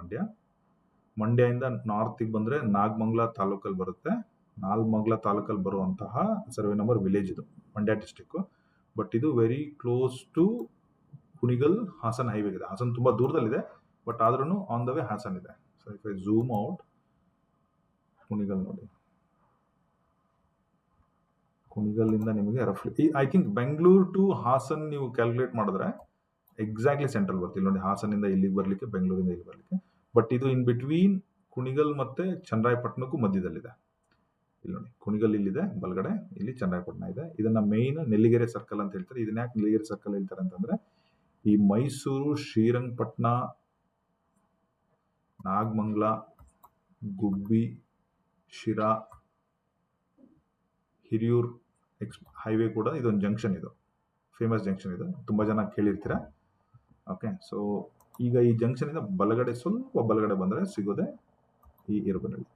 ಮಂಡ್ಯದಿಂದ ನಾರ್ತಿಗೆ ಬಂದರೆ ನಾಗಮಂಗಲ ತಾಲೂಕಲ್ಲಿ ಬರುತ್ತೆ. ನಾಗಮಂಗಲ ತಾಲೂಕಲ್ಲಿ ಬರುವಂತಹ ಸರ್ವೆ ನಂಬರ್ ವಿಲೇಜ್ ಇದು, ಮಂಡ್ಯ ಡಿಸ್ಟಿಕ್ಕು. ಬಟ್ ಇದು very close to Kunigal Hassan highway ಇದೆ. ಹಾಸನ್ ತುಂಬ ದೂರದಲ್ಲಿದೆ, ಬಟ್ ಆದ್ರೂ ಆನ್ ದ ವೇ ಹಾಸನ್ ಇದೆ. So if I zoom out, Kunigal ನೋಡಿ, ಕುಣಿಗಲ್ಲಿಂದ ನಿಮಗೆ ರಫ್ಲಿ I think Bengaluru to Hassan ನೀವು ಕ್ಯಾಲ್ಕುಲೇಟ್ ಮಾಡಿದ್ರೆ ಎಕ್ಸಾಕ್ಟ್ಲಿ ಸೆಂಟ್ರಲ್ ಬರ್ತಿಲ್ಲ ನೋಡಿ. ಹಾಸನಿಂದ ಇಲ್ಲಿಗೆ ಬರಲಿಕ್ಕೆ, ಬೆಂಗಳೂರಿಂದ ಇಲ್ಲಿ ಬರಲಿಕ್ಕೆ. ಬಟ್ ಇದು ಇನ್ ಬಿಟ್ವೀನ್ ಕುಣಿಗಲ್ ಮತ್ತೆ ಚನ್ನರಾಯಪಟ್ಟಣಕ್ಕೂ ಮಧ್ಯದಲ್ಲಿದೆ. ಇಲ್ಲಿ ನೋಡಿ, ಕುಣಿಗಲ್ ಇಲ್ಲಿದೆ ಬಲಗಡೆ, ಇಲ್ಲಿ ಚನ್ನರಾಯಪಟ್ಟಣ ಇದೆ. ಇದನ್ನ ಮೇನ್ ನೆಲ್ಲಿಗೆರೆ ಸರ್ಕಲ್ ಅಂತ ಹೇಳ್ತಾರೆ. ಇದನ್ನ ಯಾಕೆ ನೆಲ್ಲಿಗೆರೆ ಸರ್ಕಲ್ ಹೇಳ್ತಾರೆ ಅಂತಂದ್ರೆ, ಈ ಮೈಸೂರು, ಶ್ರೀರಂಗಪಟ್ಟಣ, ನಾಗಮಂಗಲ, ಗುಬ್ಬಿ, ಶಿರಾ, ಹಿರಿಯೂರ್ ಹೈವೇ ಕೂಡ ಇದೊಂದು ಜಂಕ್ಷನ್. ಇದು ಫೇಮಸ್ ಜಂಕ್ಷನ್. ಇದು ತುಂಬ ಜನ ಕೇಳಿರ್ತೀರ. ಓಕೆ, ಸೊ ಈಗ ಈ ಜಂಕ್ಷನ್ ಇಂದ ಬಲಗಡೆ, ಸ್ವಲ್ಪ ಬಲಗಡೆ ಬಂದರೆ ಸಿಗೋದೆ ಈ ಇರುಬನಹಳ್ಳಿ.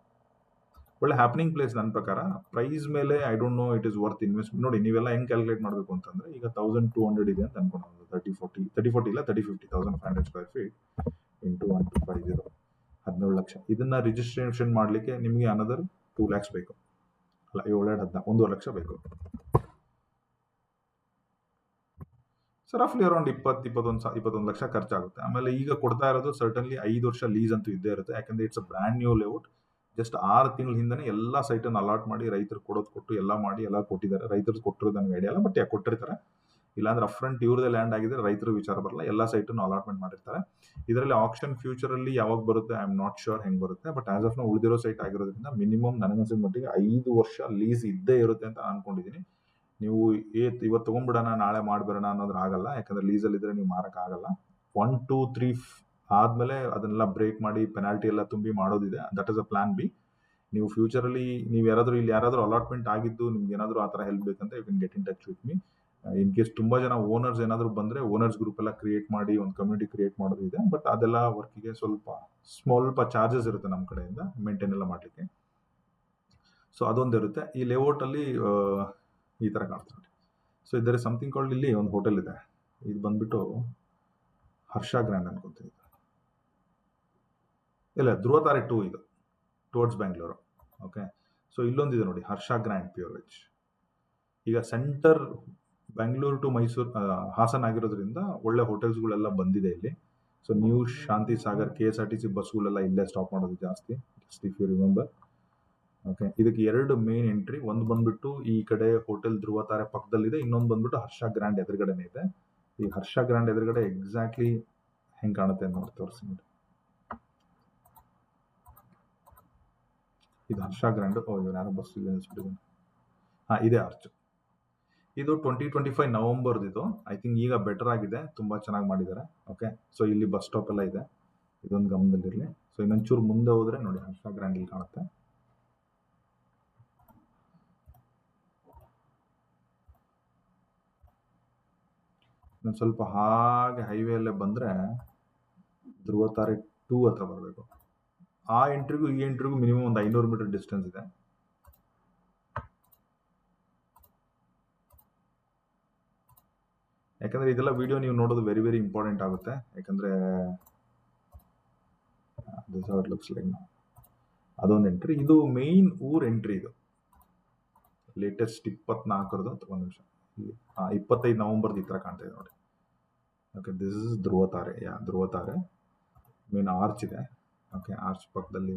ಒಳ್ಳೆ ಹ್ಯಾಪನಿಂಗ್ ಪ್ಲೇಸ್ ನನ್ನ ಪ್ರಕಾರ. ಪ್ರೈಸ್ ಮೇಲೆ I don't know it is worth investment. ನೋಡಿ ನೀವೆಲ್ಲ ಹೆಂಗೆ ಕ್ಯಾಲ್ಕುಲೇಟ್ ಮಾಡಬೇಕು ಅಂತಂದ್ರೆ, ಈಗ 1200 ಇದೆ ಅಂತ ಅನ್ಕೊಂಡು 30-40 ಇಲ್ಲ 30-50 1500 ಸ್ಕ್ವೇರ್ ಫೀಟ್ ಇಂಟು 1250 17 ಲಕ್ಷ. ಇದನ್ನ ರಿಜಿಸ್ಟ್ರೇಷನ್ ಮಾಡಲಿಕ್ಕೆ ನಿಮಗೆ ಅನದರ್ 2 lakhs ಬೇಕು. ಅಲ್ಲ, 1.5 ಲಕ್ಷ ಬೇಕು. ಸೊ ರಫ್ಲಿ ಅರೌಂಡ್ 21 ಲಕ್ಷ ಖರ್ಚಾಗುತ್ತೆ. ಆಮೇಲೆ ಈಗ ಕೊಡ್ತಾ ಇರೋದು ಸರ್ಟನ್ಲಿ 5 ವರ್ಷ ಲೀಸ್ ಅಂತೂ ಇದ್ದೇ ಇರುತ್ತೆ. ಯಾಕಂದ್ರೆ it's a brand new layout. Just 6 ತಿಂಗಳ ಹಿಂದೆ ಎಲ್ಲ ಸೈಟನ್ನು ಅಲಾಟ್ ಮಾಡಿ, ರೈತರು ಕೊಟ್ಟು ಎಲ್ಲ ಮಾಡಿ ಎಲ್ಲ ಕೊಟ್ಟಿದ್ದಾರೆ. ರೈತರು ಕೊಟ್ಟಿರೋದು ನನಗೆ ಐಡಿಯಾ ಇಲ್ಲ, ಬಟ್ ಯಾಕೆ ಕೊಟ್ಟಿರ್ತಾರೆ. ಇಲ್ಲಾಂದ್ರೆ ಅಫ್ರಂಟ್ ಇವ್ರದೇ ಲ್ಯಾಂಡ್ ಆಗಿದ್ರೆ ರೈತರ ವಿಚಾರ ಬರಲ್ಲ. ಎಲ್ಲ ಸೈಟನ್ನು ಅಲಾಟ್ಮೆಂಟ್ ಮಾಡಿರ್ತಾರೆ. ಇದರಲ್ಲಿ ಆಪ್ಷನ್ ಫ್ಯೂಚರ್ ಅಲ್ಲಿ ಯಾವಾಗ ಬರುತ್ತೆ ಐ ಆಮ್ ನಾಟ್ ಶೋರ್ ಹೆಂಗ್ ಬರುತ್ತೆ. ಬಟ್ ಆಸ್ ಆಫ್ ನಾವು ಉಳಿದಿರೋ ಸೈಟ್ ಆಗಿರೋದ್ರಿಂದ ಮಿನಿಮಮ್ ನನಗನ್ಸಿದ ಮಟ್ಟಿಗೆ 5 ವರ್ಷ ಲೀಸ್ ಇದ್ದೇ ಇರುತ್ತೆ ಅಂತ ಅನ್ಕೊಂಡಿದ್ದೀನಿ. ನೀವು ಇವತ್ತು ತಗೊಂಡ್ಬಿಡೋಣ ನಾಳೆ ಮಾಡ್ಬಿಡೋಣ ಅನ್ನೋದ್ರ ಆಗಲ್ಲ. ಯಾಕಂದ್ರೆ ಲೀಸಲ್ಲಿ ಇದ್ರೆ ನೀವು ಮಾರಕ್ ಆಗಲ್ಲ. 1, 2, 3 ಆದ್ಮೇಲೆ ಅದನ್ನೆಲ್ಲ ಬ್ರೇಕ್ ಮಾಡಿ ಪೆನಾಲ್ಟಿ ಎಲ್ಲ ತುಂಬಿ ಮಾಡೋದಿದೆ. That is a plan B. ನೀವು ಫ್ಯೂಚರಲ್ಲಿ ನೀವು ಯಾರಾದರೂ ಅಲಾಟ್ಮೆಂಟ್ ಆಗಿದ್ದು ನಿಮ್ಗೆ ಏನಾದರೂ ಆ ಥರ ಹೆಲ್ಪ್ ಬೇಕಂತ you can get in touch with me. In case ತುಂಬಾ ಜನ ಓನರ್ಸ್ ಏನಾದರೂ ಬಂದ್ರೆ ಓನರ್ಸ್ ಗ್ರೂಪ್ ಎಲ್ಲ ಕ್ರಿಯೇಟ್ ಮಾಡಿ ಒಂದು ಕಮ್ಯುನಿಟಿ ಕ್ರಿಯೇಟ್ ಮಾಡೋದು ಇದೆ. ಬಟ್ ಅದೆಲ್ಲ ವರ್ಕಿಗೆ ಸ್ವಲ್ಪ ಚಾರ್ಜಸ್ ಇರುತ್ತೆ ನಮ್ಮ ಕಡೆಯಿಂದ ಮೇಂಟೈನ್ ಎಲ್ಲ ಮಾಡಲಿಕ್ಕೆ. ಸೊ ಅದೊಂದು ಇರುತ್ತೆ. ಈ ಲೇಔಟ್ ಅಲ್ಲಿ ಈ ತರ ಕಾಣ್ತಾರೆ. ಸೊ ಇದರ ಸಮಥಿಂಗ್ ಕಾಲ್ಡ್, ಇಲ್ಲಿ ಒಂದು ಹೋಟೆಲ್ ಇದೆ. ಇದು ಬಂದ್ಬಿಟ್ಟು ಹರ್ಷ ಗ್ರ್ಯಾಂಡ್ ಅನ್ಕೊಂತೀನಿ. ಇಲ್ಲ, ಧ್ರುವತಾರೆ 2 ಇದು ಟುವರ್ಡ್ಸ್ ಬ್ಯಾಂಗ್ಳೂರು. ಓಕೆ, ಸೊ ಇಲ್ಲೊಂದಿದೆ ನೋಡಿ, ಹರ್ಷ ಗ್ರ್ಯಾಂಡ್ ಪ್ಯೂರ್ ವೆಜ್. ಈಗ ಸೆಂಟರ್ ಬೆಂಗಳೂರು ಟು ಮೈಸೂರು ಹಾಸನ್ ಆಗಿರೋದ್ರಿಂದ ಒಳ್ಳೆ ಹೋಟೆಲ್ಸ್ಗಳೆಲ್ಲ ಬಂದಿದೆ ಇಲ್ಲಿ. So new Shanti Sagar KSRTC ಬಸ್ಗಳೆಲ್ಲ ಇಲ್ಲೇ ಸ್ಟಾಪ್ ಮಾಡೋದು ಜಾಸ್ತಿ, just if you remember. Okay, ಇದಕ್ಕೆ 2 ಮೇನ್ ಎಂಟ್ರಿ. ಒಂದು ಬಂದ್ಬಿಟ್ಟು ಈ ಕಡೆ ಹೋಟೆಲ್ ಧ್ರುವತಾರೆ ಪಕ್ಕದಲ್ಲಿದೆ, ಇನ್ನೊಂದು ಬಂದ್ಬಿಟ್ಟು ಹರ್ಷ ಗ್ರ್ಯಾಂಡ್ ಎದುರುಗಡೆನೇ ಇದೆ. ಈ ಹರ್ಷ ಗ್ರ್ಯಾಂಡ್ ಎದುರುಗಡೆ ಎಕ್ಸಾಕ್ಟ್ಲಿ ಹೆಂಗೆ ಕಾಣುತ್ತೆ ಅಂತ ನೋಡಿ ತೋರಿಸಿ ನೋಡಿ. ಇದು ಹರ್ಷ ಗ್ರ್ಯಾಂಡ್. ಇವ್ರು ಯಾರೋ ಬಸ್ ನಿಲ್ಲಿಸ್ಬಿಟ್ಟಿದ್ದಾನೆ. ಇದೇ ಆರ್ಚ್. ಇದು 2025 ನವೆಂಬರ್ದಿದು. ಐ ಥಿಂಕ್ ಈಗ ಬೆಟರ್ ಆಗಿದೆ, ತುಂಬಾ ಚೆನ್ನಾಗಿ ಮಾಡಿದ್ದಾರೆ. ಓಕೆ, ಸೊ ಇಲ್ಲಿ ಬಸ್ ಸ್ಟಾಪ್ ಎಲ್ಲ ಇದೆ, ಇದೊಂದು ಗಮನದಲ್ಲಿರಲಿ. ಸೊ ಇನ್ನೊಂಚೂರು ಮುಂದೆ ಹೋದ್ರೆ ನೋಡಿ ಹರ್ಷ ಗ್ರ್ಯಾಂಡ್ ಇಲ್ಲಿ ಕಾಣುತ್ತೆ. ಇನ್ನೊಂದು ಸ್ವಲ್ಪ ಹಾಗೆ ಹೈವೇ ಅಲ್ಲೇ ಬಂದ್ರೆ ಧ್ರುವ ತಾರೆ 2 ಹತ್ರ ಬರಬೇಕು. ಆ ಎಂಟ್ರಿಗೂ ಈ ಎಂಟ್ರಿಗೂ ಮಿನಿಮಮ್ ಒಂದು 500 ಮೀಟರ್ ಡಿಸ್ಟೆನ್ಸ್ ಇದೆ. ಯಾಕಂದ್ರೆ ಇದೆಲ್ಲ ವಿಡಿಯೋ ನೀವು ನೋಡೋದು ವೆರಿ ವೆರಿ ಇಂಪಾರ್ಟೆಂಟ್ ಆಗುತ್ತೆ. ಯಾಕಂದ್ರೆ ಅದೊಂದು ಎಂಟ್ರಿ, ಇದು ಮೇನ್ ಊರ್ ಎಂಟ್ರಿ. ಇದು ಲೇಟೆಸ್ಟ್ 24ರದು. ಒಂದು ನಿಮಿಷ, 25 ನವೆಂಬರ್ದು ಈ ತರ ಕಾಣ್ತಾ ಇದೆ ನೋಡಿ. ಓಕೆ, ದಿಸ್ ಇಸ್ ಧ್ರುವ ತಾರೆ. ಧ್ರುವ ತಾರೆ ಮೇನ್ ಆರ್ಚ್ ಇದೆ. ಓಕೆ, ಆರ್ಚ್ ಪಕ್ಕದಲ್ಲಿ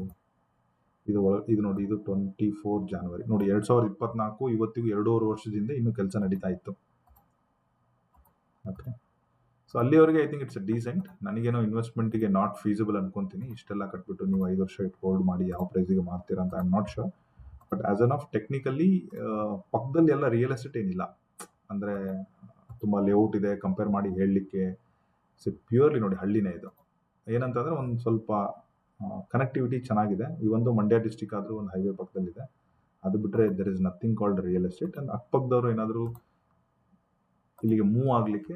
ಇದು ನೋಡಿ, ಇದು 24 ಜನವರಿ ನೋಡಿ 2024. ಇವತ್ತಿಗೂ 2.5 ವರ್ಷದಿಂದ ಇನ್ನು ಕೆಲಸ ನಡೀತಾ ಇತ್ತು. ಓಕೆ, ಸೊ ಅಲ್ಲಿವರೆಗೆ ಐ ಥಿಂಕ್ ಇಟ್ಸ್ ಡೀಸೆಂಟ್. ನನಗೇನೋ ಇನ್ವೆಸ್ಟ್ಮೆಂಟಿಗೆ ನಾಟ್ ಫೀಸಿಬಲ್ ಅನ್ಕೊಂತೀನಿ. ಇಷ್ಟೆಲ್ಲ ಕಟ್ಬಿಟ್ಟು ನೀವು 5 ವರ್ಷ ಇಟ್ಟು ಹೋಲ್ಡ್ ಮಾಡಿ ಯಾವ ಪ್ರೈಸಿಗೆ ಮಾರ್ತೀರಾ ಅಂತ I am not sure. But as an of technically ಪಕ್ಕದಲ್ಲಿ ಎಲ್ಲ ರಿಯಲ್ ಎಸ್ಟೇಟ್ ಏನಿಲ್ಲ, ಅಂದರೆ ತುಂಬ ಲೇಔಟ್ ಇದೆ ಕಂಪೇರ್ ಮಾಡಿ ಹೇಳಲಿಕ್ಕೆ. ಸೊ ಪ್ಯೂರ್ಲಿ ನೋಡಿ ಹಳ್ಳಿನೇ ಇದು. ಏನಂತಂದರೆ ಒಂದು ಸ್ವಲ್ಪ ಕನೆಕ್ಟಿವಿಟಿ ಚೆನ್ನಾಗಿದೆ. ಈ ಒಂದು ಮಂಡ್ಯ ಡಿಸ್ಟಿಕ್ ಆದರೂ ಒಂದು ಹೈವೇ ಪಕ್ಕದಲ್ಲಿದೆ. ಅದು ಬಿಟ್ಟರೆ there is nothing called real estate. And ಅಕ್ಕಪಕ್ಕದವರು ಏನಾದರೂ ಇಲ್ಲಿಗೆ ಮೂವ್ ಆಗಲಿಕ್ಕೆ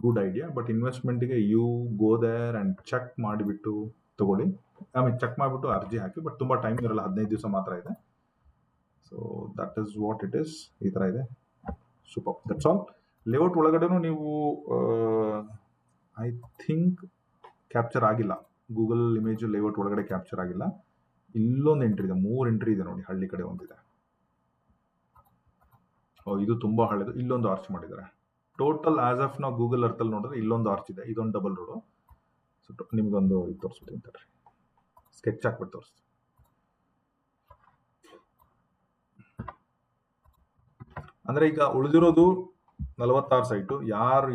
ಗುಡ್ ಐಡಿಯಾ. ಬಟ್ ಇನ್ವೆಸ್ಟ್ಮೆಂಟಿಗೆ you go there and check ಮಾಡಿಬಿಟ್ಟು ತಗೊಳ್ಳಿ. ಚೆಕ್ ಮಾಡಿಬಿಟ್ಟು ಅರ್ಜಿ ಹಾಕಿ. ಬಟ್ ತುಂಬ ಟೈಮ್ ಇರಲ್ಲ, 15 ದಿವಸ ಮಾತ್ರ ಇದೆ. So that is what it is. ಈ ಥರ ಇದೆ. Super, that's all. ಲೇಔಟ್ ಒಳಗಡೆನೂ ನೀವು ಐ ಥಿಂಕ್ ಕ್ಯಾಪ್ಚರ್ ಆಗಿಲ್ಲ, ಗೂಗಲ್ ಇಮೇಜ್ ಲೇಔಟ್ ಒಳಗಡೆ ಕ್ಯಾಪ್ಚರ್ ಆಗಿಲ್ಲ. ಇಲ್ಲೊಂದು ಎಂಟ್ರಿ ಇದೆ, 3 ಎಂಟ್ರಿ ಇದೆ ನೋಡಿ. ಹಳ್ಳಿ ಕಡೆ ಒಂದಿದೆ. ಇದು ತುಂಬಾ ಹಳೆದು. ಇಲ್ಲೊಂದು ಆರ್ಚ್ ಮಾಡಿದ್ದಾರೆ. ಟೋಟಲ್ ಆಸ್ ಆಫ್ ನಾವು ಗೂಗಲ್ ಅರ್ಥಲ್ಲಿ ನೋಡಿದ್ರೆ ಇಲ್ಲೊಂದು ಆರ್ಚ್ ಇದೆ, ಇದೊಂದು ಡಬಲ್ ರೋಡು. ಸೊ ನಿಮ್ಗೊಂದು ಇದು ತೋರಿಸ್ಬಿಟ್ಟು ಅಂತಾರೆ, ಸ್ಕೆಚ್ ಹಾಕ್ಬಿಟ್ಟು ತೋರಿಸ್ತೀನಿ. ಅಂದ್ರೆ ಈಗ ಉಳಿದಿರೋದು 46 ಸೈಟು. ಯಾರು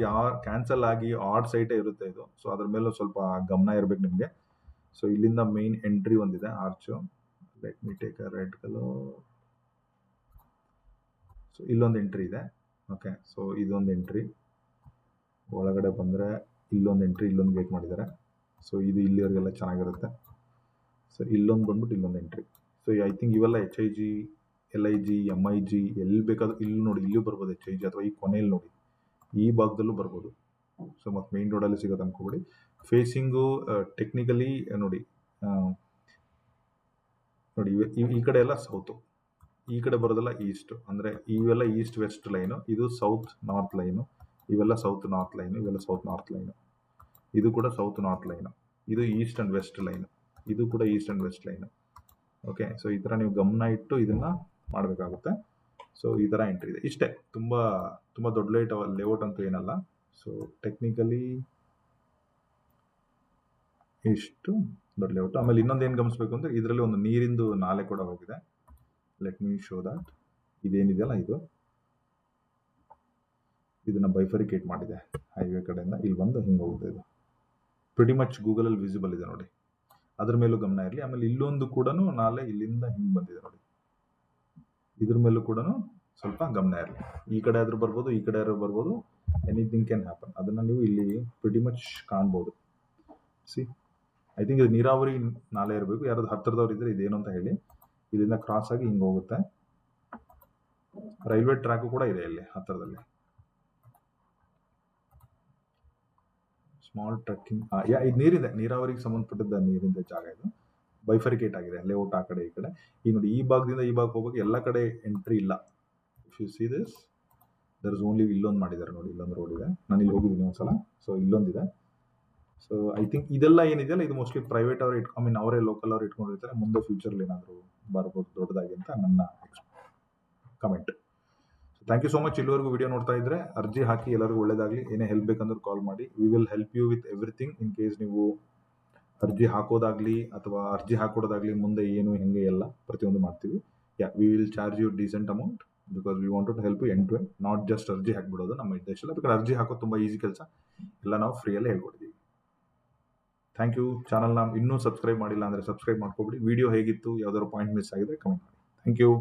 ಕ್ಯಾನ್ಸಲ್ ಆಗಿ ಆಡ್ ಸೈಟೇ ಇರುತ್ತೆ ಇದು. ಸೊ ಅದ್ರ ಮೇಲೆ ಸ್ವಲ್ಪ ಗಮನ ಇರಬೇಕು ನಿಮಗೆ. ಸೊ ಇಲ್ಲಿಂದ ಮೇನ್ ಎಂಟ್ರಿ ಒಂದಿದೆ arch. Let me take a red colour. So ಇಲ್ಲೊಂದು ಎಂಟ್ರಿ ಇದೆ. ಓಕೆ, ಸೊ ಇದೊಂದು ಎಂಟ್ರಿ. ಒಳಗಡೆ ಬಂದರೆ ಇಲ್ಲೊಂದು ಎಂಟ್ರಿ, ಇಲ್ಲೊಂದು ಗೇಟ್ ಮಾಡಿದ್ದಾರೆ. ಸೊ ಇದು ಇಲ್ಲಿವರೆಗೆಲ್ಲ ಚೆನ್ನಾಗಿರುತ್ತೆ. ಸೊ ಇಲ್ಲೊಂದು ಬಂದ್ಬಿಟ್ಟು ಇಲ್ಲೊಂದು ಎಂಟ್ರಿ. ಸೊ ಐ ಥಿಂಕ್ ಇವೆಲ್ಲ HIG, LIG, MIG ಎಲ್ಲಿ ಬೇಕಾದ್ರೂ ಇಲ್ಲಿ ನೋಡಿ, ಇಲ್ಲೂ ಬರ್ಬೋದು HIG, ಅಥವಾ ಈ ಕೊನೆಯಲ್ಲಿ ನೋಡಿ ಈ ಭಾಗದಲ್ಲೂ ಬರ್ಬೋದು. ಸೊ ಮತ್ತು ಮೇನ್ ರೋಡಲ್ಲಿ ಸಿಗೋದು ಅನ್ಕೋಬೇಡಿ. ಫೇಸಿಂಗು ಟೆಕ್ನಿಕಲಿ ನೋಡಿ ನೋಡಿ ಈ ಕಡೆ ಎಲ್ಲ ಸೌತು, ಈ ಕಡೆ ಬರೋದಲ್ಲ ಈಸ್ಟ್. ಅಂದರೆ ಇವೆಲ್ಲ ಈಸ್ಟ್ ವೆಸ್ಟ್ ಲೈನು, ಇದು ಸೌತ್ ನಾರ್ತ್ ಲೈನು, ಇವೆಲ್ಲ ಸೌತ್ ನಾರ್ತ್ ಲೈನು, ಇವೆಲ್ಲ ಸೌತ್ ನಾರ್ತ್ ಲೈನು, ಇದು ಕೂಡ ಸೌತ್ ನಾರ್ತ್ ಲೈನು, ಇದು ಈಸ್ಟ್ ಆ್ಯಂಡ್ ವೆಸ್ಟ್ ಲೈನು, ಇದು ಕೂಡ east and west line. Okay, so ಈ ಥರ ನೀವು ಗಮನ ಇಟ್ಟು ಇದನ್ನು ಮಾಡಬೇಕಾಗುತ್ತೆ. ಸೊ ಈ ಥರ ಎಂಟ್ರಿ ಇದೆ. ಇಷ್ಟೇ, ತುಂಬ ತುಂಬ ದೊಡ್ಡ ಲೇಔಟ್ ಅಂತೂ ಏನಲ್ಲ. ಸೊ ಟೆಕ್ನಿಕಲಿ ಇಷ್ಟು ದೊಡ್ಡ ಲೇಔಟ್. ಆಮೇಲೆ ಇನ್ನೊಂದು ಏನು ಗಮನಿಸಬೇಕು ಅಂದರೆ ಇದರಲ್ಲಿ ಒಂದು ನೀರಿಂದು ನಾಲೆ ಕೂಡ ಹೋಗಿದೆ. Let me show that. ಇದೇನಿದೆಯಲ್ಲ ಇದನ್ನ ಬೈಫರಿಕೇಟ್ ಮಾಡಿದೆ ಹೈವೇ ಕಡೆಯಿಂದ. ಇಲ್ಲಿ ಬಂದು ಹಿಂಗೆ ಹೋಗುತ್ತೆ. ಇದು ಪ್ರಿಟಿ ಮಚ್ ಗೂಗಲಲ್ಲಿ ವಿಸಿಬಲ್ ಇದೆ ನೋಡಿ, ಅದ್ರ ಮೇಲೂ ಗಮನ ಇರಲಿ. ಆಮೇಲೆ ಇಲ್ಲೊಂದು ಕೂಡ ನಾಲೆ ಇಲ್ಲಿಂದ ಹಿಂಗೆ ಬಂದಿದೆ ನೋಡಿ, ಇದ್ರ ಮೇಲೂ ಕೂಡ ಸ್ವಲ್ಪ ಗಮನ ಇರಲಿ. ಈ ಕಡೆ ಆದ್ರೂ ಬರ್ಬೋದು, ಈ ಕಡೆ ಆದ್ರೂ ಬರ್ಬೋದು, ಎನಿಥಿಂಗ್ ಕ್ಯಾನ್ ಹ್ಯಾಪನ್. ಅದನ್ನ ನೀವು ಇಲ್ಲಿ ಪ್ರಿಟಿ ಮಚ್ ಕಾಣ್ಬೋದು. ಸಿ, ಐ ಥಿಂಕ್ ಇದು ನೀರಾವರಿ ನಾಲೆ ಇರಬೇಕು. ಯಾರಾದ್ರು ಹತ್ತಿರದವ್ರು ಇದ್ರೆ ಇದೇನು ಅಂತ ಹೇಳಿ. ಇಲ್ಲಿಂದ ಕ್ರಾಸ್ ಆಗಿ ಹಿಂಗೆ ಹೋಗುತ್ತೆ. ರೈಲ್ವೆ ಟ್ರ್ಯಾಕ್ ಕೂಡ ಇದೆ ಇಲ್ಲಿ ಹತ್ತಿರದಲ್ಲಿ. ಸ್ಮಾಲ್ ಟ್ರಕ್ಕಿಂಗ್, ಇದು ನೀರಿದೆ, ನೀರಾವರಿಗೆ ಸಂಬಂಧಪಟ್ಟಿದ್ದ ನೀರಿಂದ ಜಾಗ. ಇದು ಬೈಫರಿಕೇಟ್ ಆಗಿದೆ, ಲೇಔಟ್ ಆ ಕಡೆ ಈ ಕಡೆ. ಈ ನೋಡಿ, ಈ ಭಾಗದಿಂದ ಈ ಭಾಗ ಹೋಗೋಕೆ ಎಲ್ಲ ಕಡೆ ಎಂಟ್ರಿ ಇಲ್ಲ. If you see this, there is only ಇಲ್ಲೊಂದು ಮಾಡಿದ್ದಾರೆ ನೋಡಿ, ಇಲ್ಲೊಂದು ರೋಡ್ ಇದೆ. ನಾನು ಇಲ್ಲಿ ಹೋಗಿದ್ದೀನಿ ಒಂದ್ಸಲ. ಸೊ ಇಲ್ಲೊಂದಿದೆ. ಸೊ ಐ ಥಿಂಕ್ ಇದೆಲ್ಲ ಏನಿದೆಯಲ್ಲ ಇದು ಮೋಸ್ಟ್ಲಿ ಪ್ರೈವೇಟ್ ಅವರು ಅವರೇ ಲೋಕಲ್ ಅವ್ರು ಇಟ್ಕೊಂಡಿರ್ತಾರೆ. ಮುಂದೆ ಫ್ಯೂಚರ್ಲಿ ಏನಾದರೂ ಬರ್ಬೋದು ದೊಡ್ಡದಾಗಿ ಅಂತ ನನ್ನ comment. Thank you so much. ಇಲ್ಲಿವರೆಗೂ ವಿಡಿಯೋ ನೋಡ್ತಾ ಇದ್ರೆ ಅರ್ಜಿ ಹಾಕಿ. ಎಲ್ಲರಿಗೂ ಒಳ್ಳೇದಾಗಲಿ. ಏನೇ ಹೆಲ್ಪ್ ಬೇಕಂದ್ರೆ ಕಾಲ್ ಮಾಡಿ. We will help you with everything. In case ನೀವು ಅರ್ಜಿ ಹಾಕೋದಾಗ್ಲಿ ಅಥವಾ ಅರ್ಜಿ ಹಾಕೊಡೋದಾಗ್ಲಿ, ಮುಂದೆ ಏನು ಹೆಂಗೆ ಎಲ್ಲ ಪ್ರತಿಯೊಂದು ಮಾಡ್ತೀವಿ. We will charge you decent amount because we want to help you end to end, not just ಅರ್ಜಿ ಹಾಕ್ಬಿಡೋದು ನಮ್ಮ ಉದ್ದೇಶ ಇಲ್ಲ. ಬಿಕಾಸ್ ಅರ್ಜಿ ಹಾಕೋದು ತುಂಬ ಈಸಿ ಕೆಲಸ. ಎಲ್ಲ ನಾವು ಫ್ರೀಯಲ್ಲೇ ಹೇಳ್ಕೊಡ್ತೀವಿ. Thank you. ಚಾನಲ್ನ ಇನ್ನೂ ಸಬ್ಸ್ಕ್ರೈಬ್ ಮಾಡಿಲ್ಲ ಅಂದರೆ ಸಬ್ಸ್ಕ್ರೈಬ್ ಮಾಡ್ಕೊಬಿಡಿ. ವಿಡಿಯೋ ಹೇಗಿತ್ತು, ಯಾವ್ದಾದ್ರು ಪಾಯಿಂಟ್ ಮಿಸ್ ಆಗಿದೆ ಕಮೆಂಟ್ ಮಾಡಿ. Thank you.